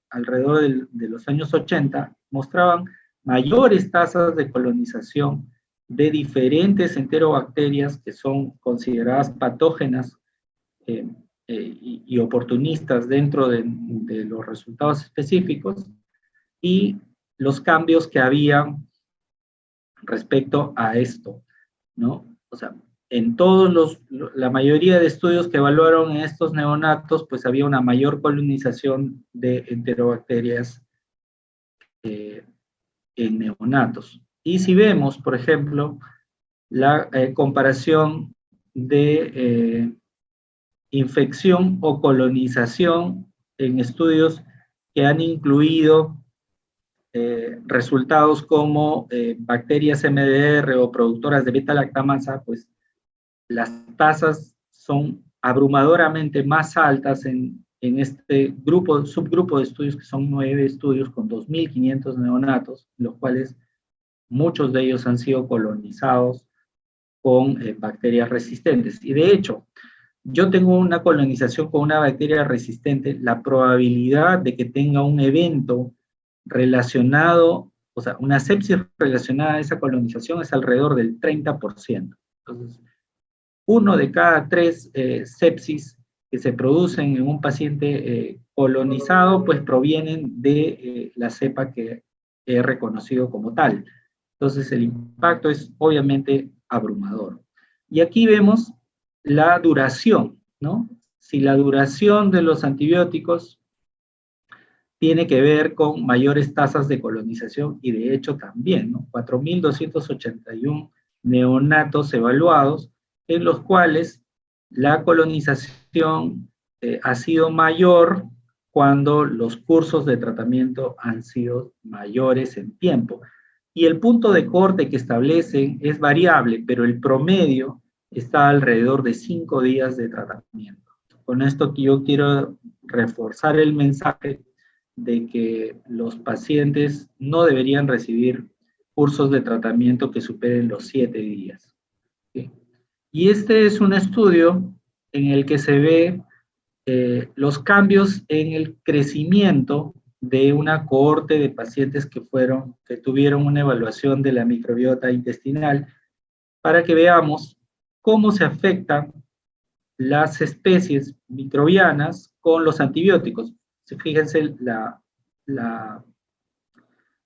alrededor de los años 80, mostraban mayores tasas de colonización de diferentes enterobacterias que son consideradas patógenas y oportunistas dentro de los resultados específicos, y los cambios que había respecto a esto, ¿no? O sea, en la mayoría de estudios que evaluaron estos neonatos, pues había una mayor colonización de enterobacterias en neonatos. Y si vemos, por ejemplo, la comparación de infección o colonización en estudios que han incluido resultados como bacterias MDR o productoras de beta-lactamasa, pues las tasas son abrumadoramente más altas en este subgrupo de estudios, que son 9 estudios con 2.500 neonatos, los cuales muchos de ellos han sido colonizados con bacterias resistentes. Y de hecho, yo tengo una colonización con una bacteria resistente, la probabilidad de que tenga un evento relacionado, o sea, una sepsis relacionada a esa colonización es alrededor del 30%. Entonces, 1 de cada 3 sepsis que se producen en un paciente colonizado, pues provienen de la cepa que he reconocido como tal. Entonces el impacto es obviamente abrumador. Y aquí vemos la duración, ¿no? Si la duración de los antibióticos tiene que ver con mayores tasas de colonización, y de hecho también, ¿no? 4.281 neonatos evaluados, en los cuales la colonización ha sido mayor cuando los cursos de tratamiento han sido mayores en tiempo. Y el punto de corte que establecen es variable, pero el promedio está alrededor de 5 días de tratamiento. Con esto yo quiero reforzar el mensaje de que los pacientes no deberían recibir cursos de tratamiento que superen los 7 días. ¿Sí? Y este es un estudio en el que se ve los cambios en el crecimiento de una cohorte de pacientes que tuvieron una evaluación de la microbiota intestinal, para que veamos cómo se afectan las especies microbianas con los antibióticos. Fíjense, la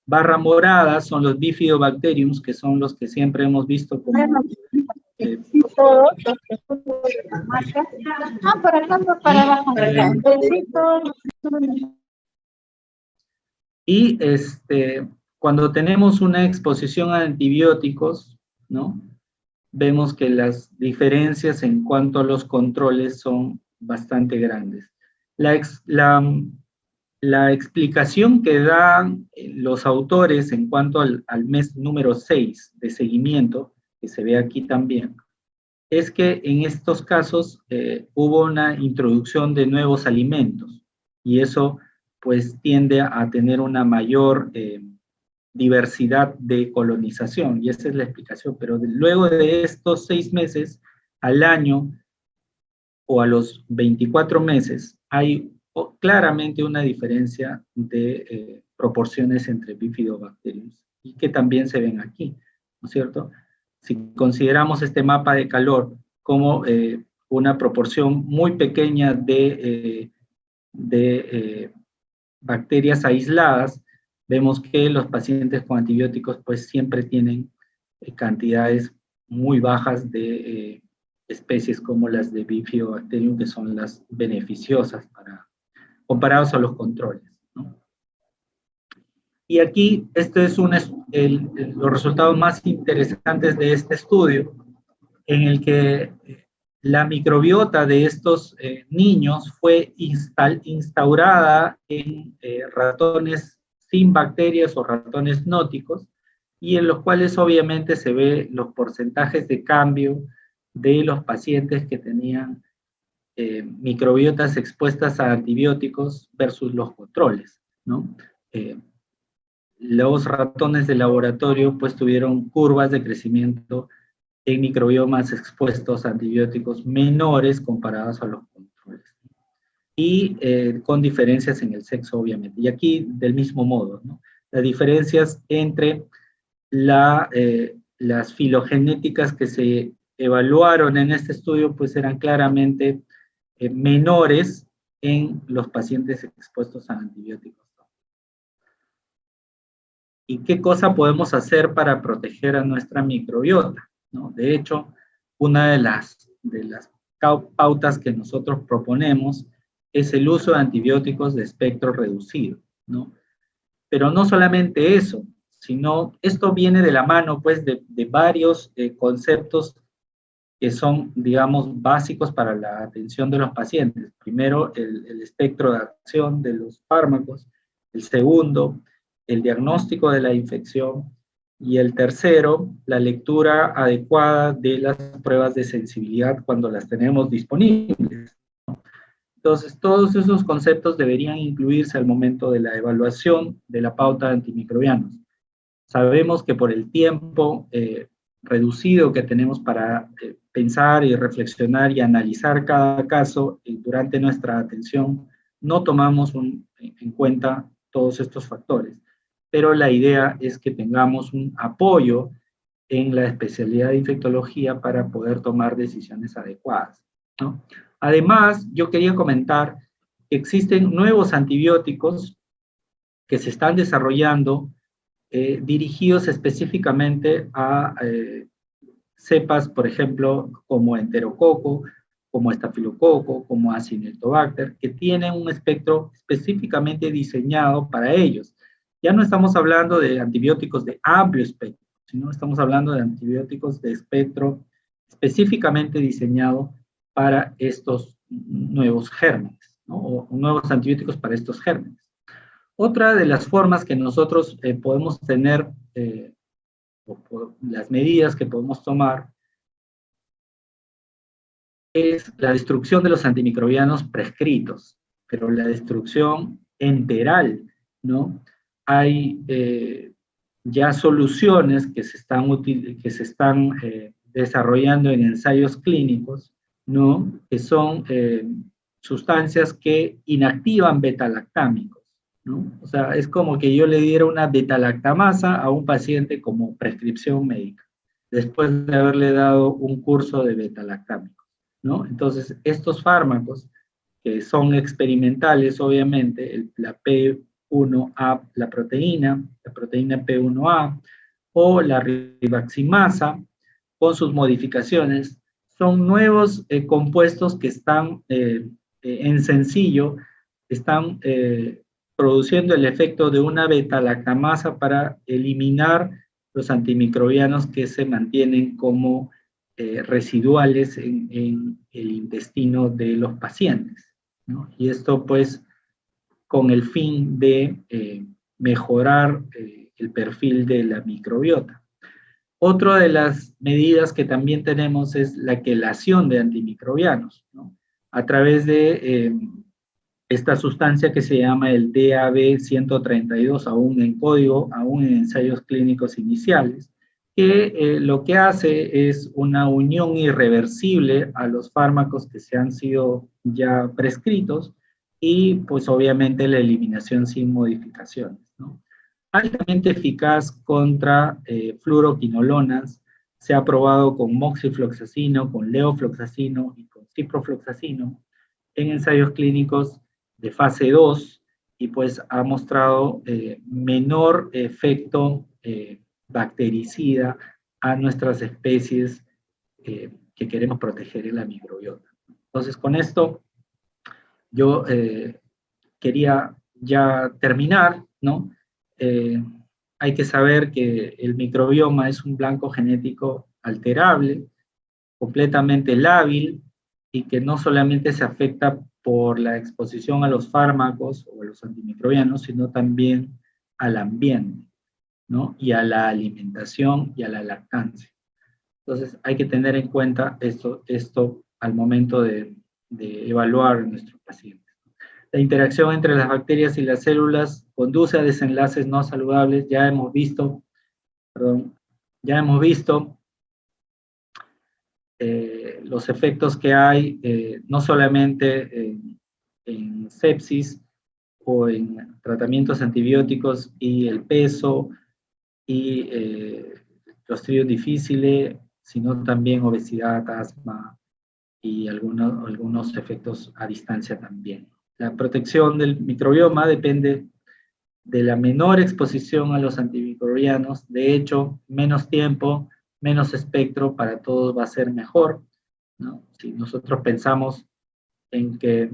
barra morada son los bifidobacteriums, que son los que siempre hemos visto como... Y cuando tenemos una exposición a antibióticos, ¿no? Vemos que las diferencias en cuanto a los controles son bastante grandes. La explicación que dan los autores en cuanto al mes número 6 de seguimiento, que se ve aquí también, es que en estos casos hubo una introducción de nuevos alimentos, y eso pues tiende a tener una mayor diversidad de colonización, y esa es la explicación. Pero luego de estos 6 meses, al año o a los 24 meses, hay claramente una diferencia de proporciones entre bifidobacterios, y que también se ven aquí, ¿no es cierto? Si consideramos este mapa de calor como una proporción muy pequeña de bacterias aisladas, vemos que los pacientes con antibióticos pues siempre tienen cantidades muy bajas de especies como las de Bifidobacterium, que son las beneficiosas comparados a los controles, ¿no? Y aquí, este es los resultados más interesantes de este estudio, en el que la microbiota de estos niños fue instaurada en ratones sin bacterias o ratones nóticos, y en los cuales obviamente se ve los porcentajes de cambio de los pacientes que tenían microbiotas expuestas a antibióticos versus los controles, ¿no? Los ratones de laboratorio pues tuvieron curvas de crecimiento en microbiomas expuestos a antibióticos menores comparados a los controles. Y con diferencias en el sexo, obviamente. Y aquí, del mismo modo, ¿no? Las diferencias entre las filogenéticas que se evaluaron en este estudio, pues eran claramente menores en los pacientes expuestos a antibióticos. ¿Y qué cosa podemos hacer para proteger a nuestra microbiota, ¿no? De hecho, una de las pautas que nosotros proponemos es el uso de antibióticos de espectro reducido, ¿no? Pero no solamente eso, sino esto viene de la mano, pues, de varios conceptos que son, digamos, básicos para la atención de los pacientes. Primero, el espectro de acción de los fármacos. El segundo, el diagnóstico de la infección. Y el tercero, la lectura adecuada de las pruebas de sensibilidad cuando las tenemos disponibles. Entonces, todos esos conceptos deberían incluirse al momento de la evaluación de la pauta de antimicrobianos. Sabemos que por el tiempo reducido que tenemos para pensar y reflexionar y analizar cada caso durante nuestra atención, no tomamos en cuenta todos estos factores. Pero la idea es que tengamos un apoyo en la especialidad de infectología para poder tomar decisiones adecuadas, ¿no? Además, yo quería comentar que existen nuevos antibióticos que se están desarrollando dirigidos específicamente a cepas, por ejemplo, como enterococo, como estafilococo, como acinetobacter, que tienen un espectro específicamente diseñado para ellos. Ya no estamos hablando de antibióticos de amplio espectro, sino estamos hablando de antibióticos de espectro específicamente diseñado para estos nuevos gérmenes, ¿no? O nuevos antibióticos para estos gérmenes. Otra de las formas que nosotros podemos tener, o las medidas que podemos tomar, es la destrucción de los antimicrobianos prescritos, pero la destrucción enteral, ¿no? Hay ya soluciones que se están desarrollando en ensayos clínicos, ¿no? Que son sustancias que inactivan beta-lactámicos, ¿no? O sea, es como que yo le diera una beta-lactamasa a un paciente como prescripción médica, después de haberle dado un curso de beta-lactámicos, ¿no? Entonces, estos fármacos, que son experimentales, obviamente, la P1A, la proteína P1A, o la ribaximasa, con sus modificaciones, son nuevos compuestos que están en sencillo, están produciendo el efecto de una beta-lactamasa para eliminar los antimicrobianos que se mantienen como residuales en el intestino de los pacientes, ¿no? Y esto pues con el fin de mejorar el perfil de la microbiota. Otra de las medidas que también tenemos es la quelación de antimicrobianos, ¿no? A través de esta sustancia que se llama el DAB132, aún en código, aún en ensayos clínicos iniciales, que lo que hace es una unión irreversible a los fármacos que se han sido ya prescritos y pues obviamente la eliminación sin modificaciones, ¿no? Altamente eficaz contra fluoroquinolonas, se ha probado con moxifloxacino, con levofloxacino y con ciprofloxacino en ensayos clínicos de fase 2 y pues ha mostrado menor efecto bactericida a nuestras especies que queremos proteger en la microbiota. Entonces, con esto yo quería ya terminar, ¿no? Hay que saber que el microbioma es un blanco genético alterable, completamente lábil, y que no solamente se afecta por la exposición a los fármacos o a los antimicrobianos, sino también al ambiente, ¿no? Y a la alimentación y a la lactancia. Entonces hay que tener en cuenta esto al momento de evaluar a nuestros pacientes. La interacción entre las bacterias y las células conduce a desenlaces no saludables. Ya hemos visto los efectos que hay, no solamente en sepsis o en tratamientos antibióticos y el peso y Clostridium difficile, sino también obesidad, asma y algunos efectos a distancia también. La protección del microbioma depende de la menor exposición a los antimicrobianos. De hecho, menos tiempo, menos espectro, para todos va a ser mejor, ¿no? Si nosotros pensamos en que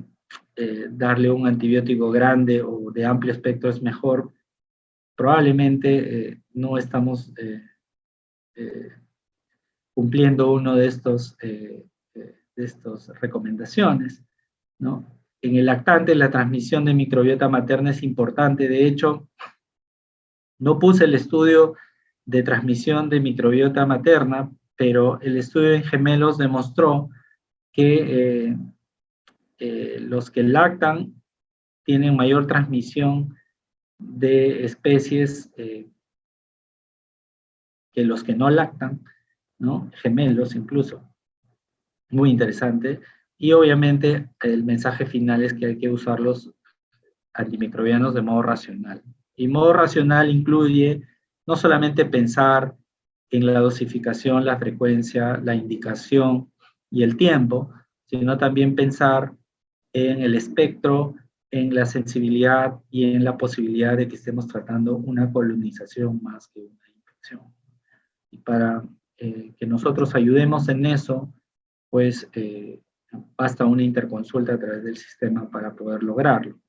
darle un antibiótico grande o de amplio espectro es mejor, probablemente no estamos cumpliendo uno de estas recomendaciones, ¿no? En el lactante, la transmisión de microbiota materna es importante. De hecho, no puse el estudio de transmisión de microbiota materna, pero el estudio en gemelos demostró que los que lactan tienen mayor transmisión de especies que los que no lactan, ¿no? Gemelos incluso. Muy interesante. Y obviamente el mensaje final es que hay que usar los antimicrobianos de modo racional. Y modo racional incluye no solamente pensar en la dosificación, la frecuencia, la indicación y el tiempo, sino también pensar en el espectro, en la sensibilidad y en la posibilidad de que estemos tratando una colonización más que una infección. Y para que nosotros ayudemos en eso, pues basta una interconsulta a través del sistema para poder lograrlo.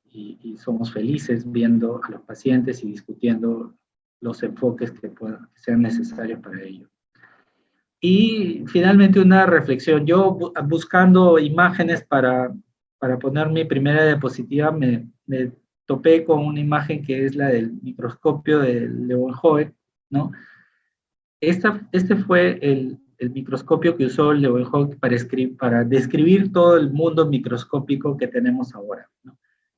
Y somos felices viendo a los pacientes y discutiendo los enfoques que sean necesarios para ello. Y finalmente una reflexión. Yo buscando imágenes para poner mi primera diapositiva, me topé con una imagen que es la del microscopio de Leeuwenhoek, ¿no? Este fue el microscopio que usó Leeuwenhoek para describir todo el mundo microscópico que tenemos ahora, ¿no?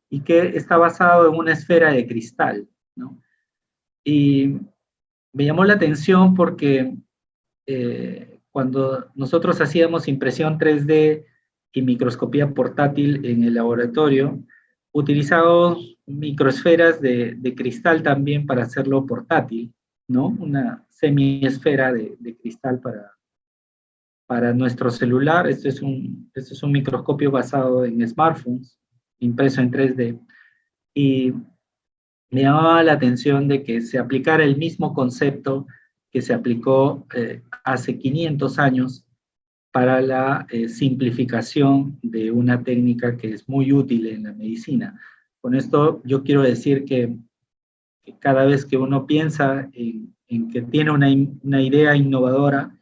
Y que está basado en una esfera de cristal, ¿no? Y me llamó la atención porque cuando nosotros hacíamos impresión 3D y microscopía portátil en el laboratorio, utilizábamos microesferas de cristal también para hacerlo portátil, ¿no? Una semiesfera de cristal para nuestro celular. Este es un microscopio basado en smartphones, impreso en 3D. Y me llamaba la atención de que se aplicara el mismo concepto que se aplicó hace 500 años para la simplificación de una técnica que es muy útil en la medicina. Con esto yo quiero decir que cada vez que uno piensa en que tiene una idea innovadora,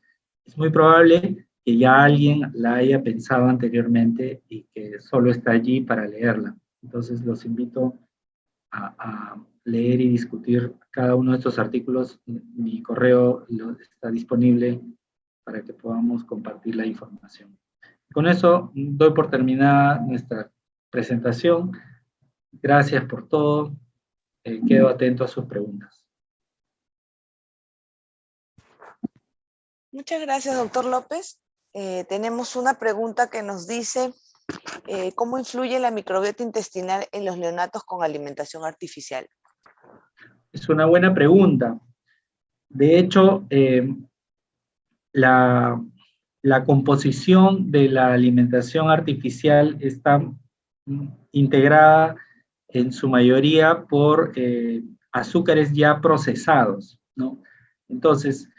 es muy probable que ya alguien la haya pensado anteriormente y que solo está allí para leerla. Entonces los invito a leer y discutir cada uno de estos artículos. Mi correo está disponible para que podamos compartir la información. Con eso doy por terminada nuestra presentación. Gracias por todo. Quedo atento a sus preguntas. Muchas gracias, doctor López. Tenemos una pregunta que nos dice, ¿cómo influye la microbiota intestinal en los neonatos con alimentación artificial? Es una buena pregunta. De hecho, la composición de la alimentación artificial está integrada en su mayoría por azúcares ya procesados, ¿no? Entonces,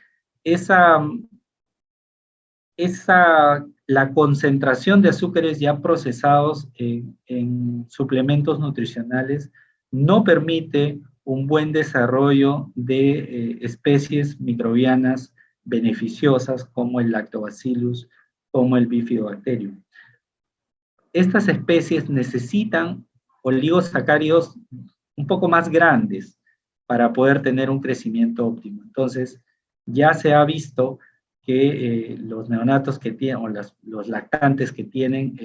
la concentración de azúcares ya procesados en suplementos nutricionales no permite un buen desarrollo de especies microbianas beneficiosas como el Lactobacillus, como el Bifidobacterium. Estas especies necesitan oligosacáridos un poco más grandes para poder tener un crecimiento óptimo. Entonces, ya se ha visto que los neonatos que tienen, o los lactantes que tienen,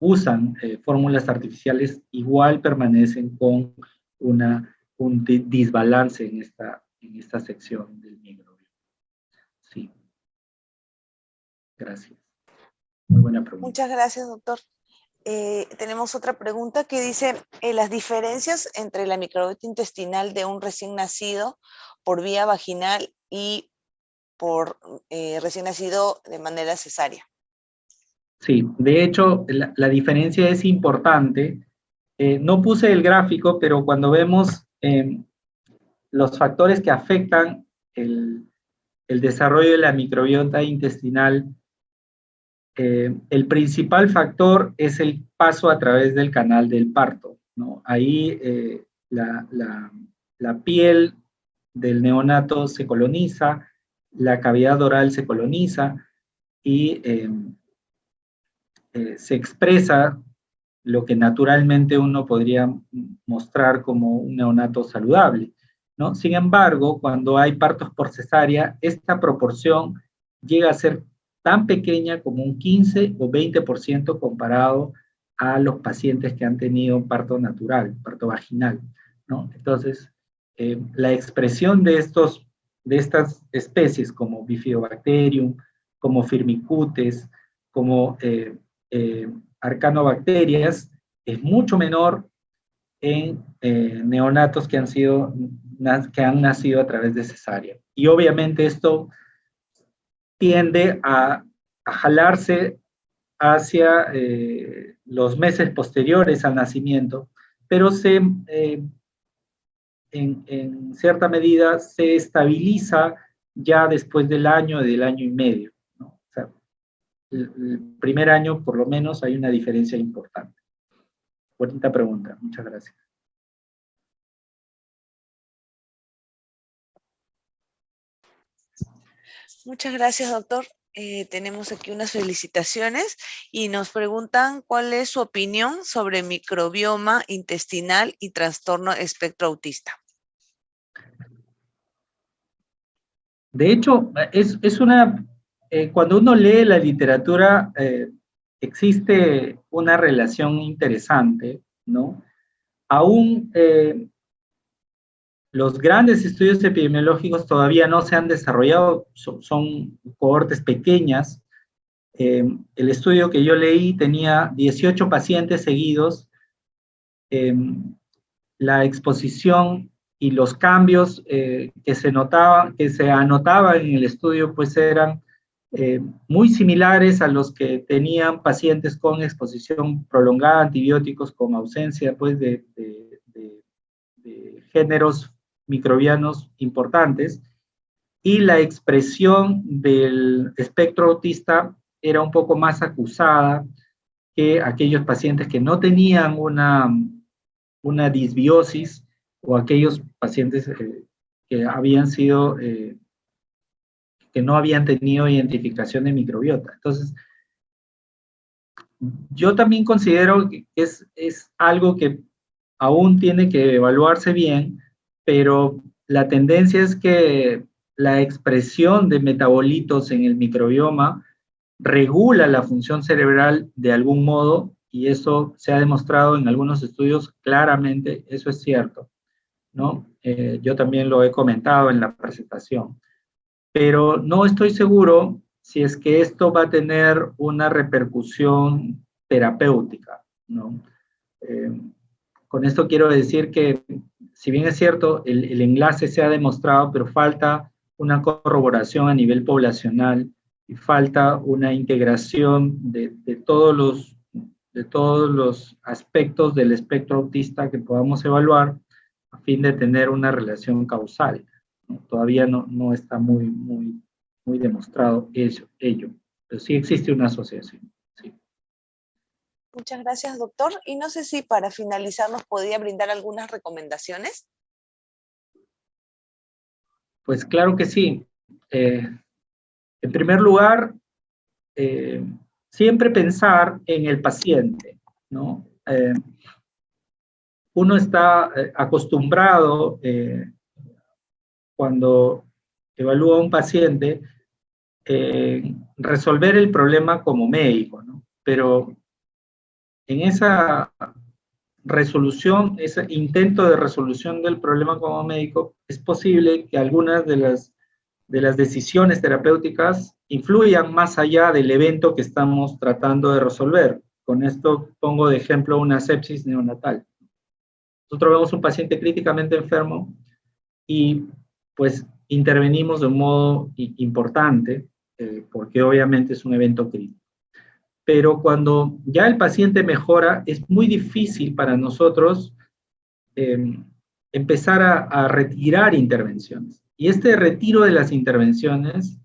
usan fórmulas artificiales, igual permanecen con un desbalance en esta sección del microbio. Sí. Gracias. Muy buena pregunta. Muchas gracias, doctor. Tenemos otra pregunta que dice, las diferencias entre la microbiota intestinal de un recién nacido por vía vaginal y por recién nacido de manera cesárea. Sí, de hecho, la diferencia es importante. No puse el gráfico, pero cuando vemos los factores que afectan el desarrollo de la microbiota intestinal, el principal factor es el paso a través del canal del parto, ¿no? Ahí la piel del neonato se coloniza, la cavidad oral se coloniza y se expresa lo que naturalmente uno podría mostrar como un neonato saludable, ¿no? Sin embargo, cuando hay partos por cesárea, esta proporción llega a ser tan pequeña como un 15 o 20% comparado a los pacientes que han tenido parto natural, parto vaginal, ¿no? Entonces, la expresión de estas especies como Bifidobacterium, como Firmicutes, como arcanobacterias, es mucho menor en neonatos que han nacido a través de cesárea. Y obviamente esto tiende a jalarse hacia los meses posteriores al nacimiento, pero en cierta medida se estabiliza ya después del año y medio, ¿no? O sea, el primer año, por lo menos, hay una diferencia importante. Bonita pregunta, muchas gracias. Muchas gracias, doctor. Tenemos aquí unas felicitaciones y nos preguntan cuál es su opinión sobre microbioma intestinal y trastorno espectro autista. De hecho, cuando uno lee la literatura, existe una relación interesante, ¿no? Aún los grandes estudios epidemiológicos todavía no se han desarrollado, son cohortes pequeñas. El estudio que yo leí tenía 18 pacientes seguidos. La exposición y los cambios que se anotaban en el estudio, pues eran muy similares a los que tenían pacientes con exposición prolongada a antibióticos, con ausencia pues, de géneros microbianos importantes, y la expresión del espectro autista era un poco más acusada que aquellos pacientes que no tenían una disbiosis, o aquellos pacientes que habían sido, que no habían tenido identificación de microbiota. Entonces, yo también considero que es algo que aún tiene que evaluarse bien, pero la tendencia es que la expresión de metabolitos en el microbioma regula la función cerebral de algún modo, y eso se ha demostrado en algunos estudios claramente, eso es cierto, ¿no? Yo también lo he comentado en la presentación, pero no estoy seguro si es que esto va a tener una repercusión terapéutica, ¿no? Con esto quiero decir que, si bien es cierto, el enlace se ha demostrado, pero falta una corroboración a nivel poblacional y falta una integración de todos los aspectos del espectro autista que podamos evaluar a fin de tener una relación causal, ¿no? Todavía no está muy demostrado ello, pero sí existe una asociación. Sí. Muchas gracias, doctor. Y no sé si para finalizar nos podría brindar algunas recomendaciones. Pues claro que sí. En primer lugar, siempre pensar en el paciente, ¿no? Uno está acostumbrado, cuando evalúa a un paciente, resolver el problema como médico, ¿no? Pero en esa resolución, ese intento de resolución del problema como médico, es posible que algunas de las decisiones terapéuticas influyan más allá del evento que estamos tratando de resolver. Con esto pongo de ejemplo una sepsis neonatal. Nosotros vemos un paciente críticamente enfermo y pues intervenimos de un modo importante, porque obviamente es un evento crítico. Pero cuando ya el paciente mejora, es muy difícil para nosotros empezar a retirar intervenciones. Y este retiro de las intervenciones,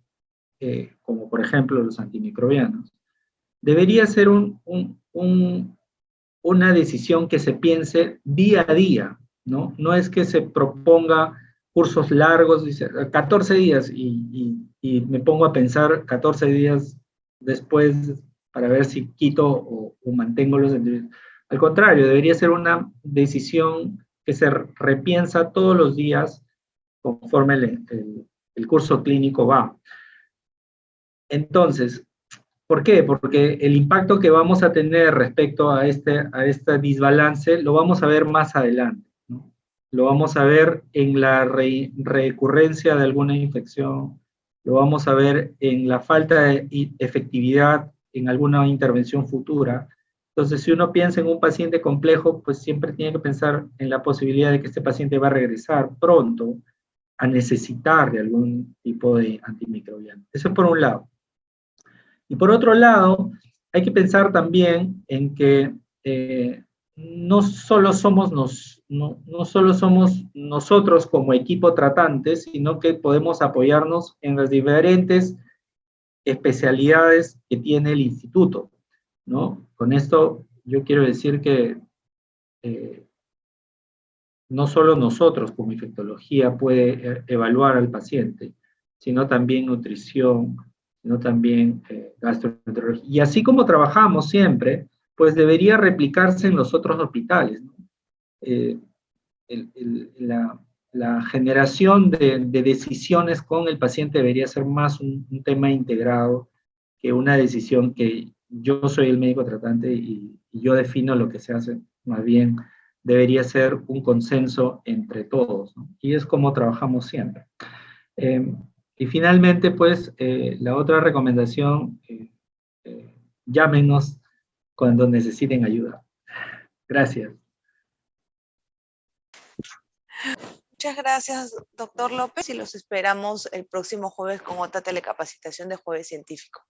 como por ejemplo los antimicrobianos, debería ser una decisión que se piense día a día, ¿no? No es que se proponga cursos largos, dice 14 días, y me pongo a pensar 14 días después para ver si quito o mantengo los antibióticos. Al contrario, debería ser una decisión que se repiensa todos los días conforme el curso clínico va. Entonces, ¿por qué? Porque el impacto que vamos a tener respecto a este desbalance lo vamos a ver más adelante, ¿no? Lo vamos a ver en la recurrencia de alguna infección, lo vamos a ver en la falta de efectividad en alguna intervención futura. Entonces, si uno piensa en un paciente complejo, pues siempre tiene que pensar en la posibilidad de que este paciente va a regresar pronto a necesitar de algún tipo de antimicrobiano. Eso es por un lado. Y por otro lado, hay que pensar también en que no solo somos no solo somos nosotros como equipo tratante, sino que podemos apoyarnos en las diferentes especialidades que tiene el instituto, ¿no? Con esto yo quiero decir que no solo nosotros como infectología puede evaluar al paciente, sino también nutrición, sino también gastroenterología. Y así como trabajamos siempre, pues debería replicarse en los otros hospitales, ¿no? Eh, la generación de decisiones con el paciente debería ser más un tema integrado que una decisión que yo soy el médico tratante y yo defino lo que se hace. Más bien debería ser un consenso entre todos, ¿no? Y es como trabajamos siempre. Y finalmente, pues, la otra recomendación, llámenos cuando necesiten ayuda. Gracias. Muchas gracias, doctor López, y los esperamos el próximo jueves con otra telecapacitación de Jueves Científico.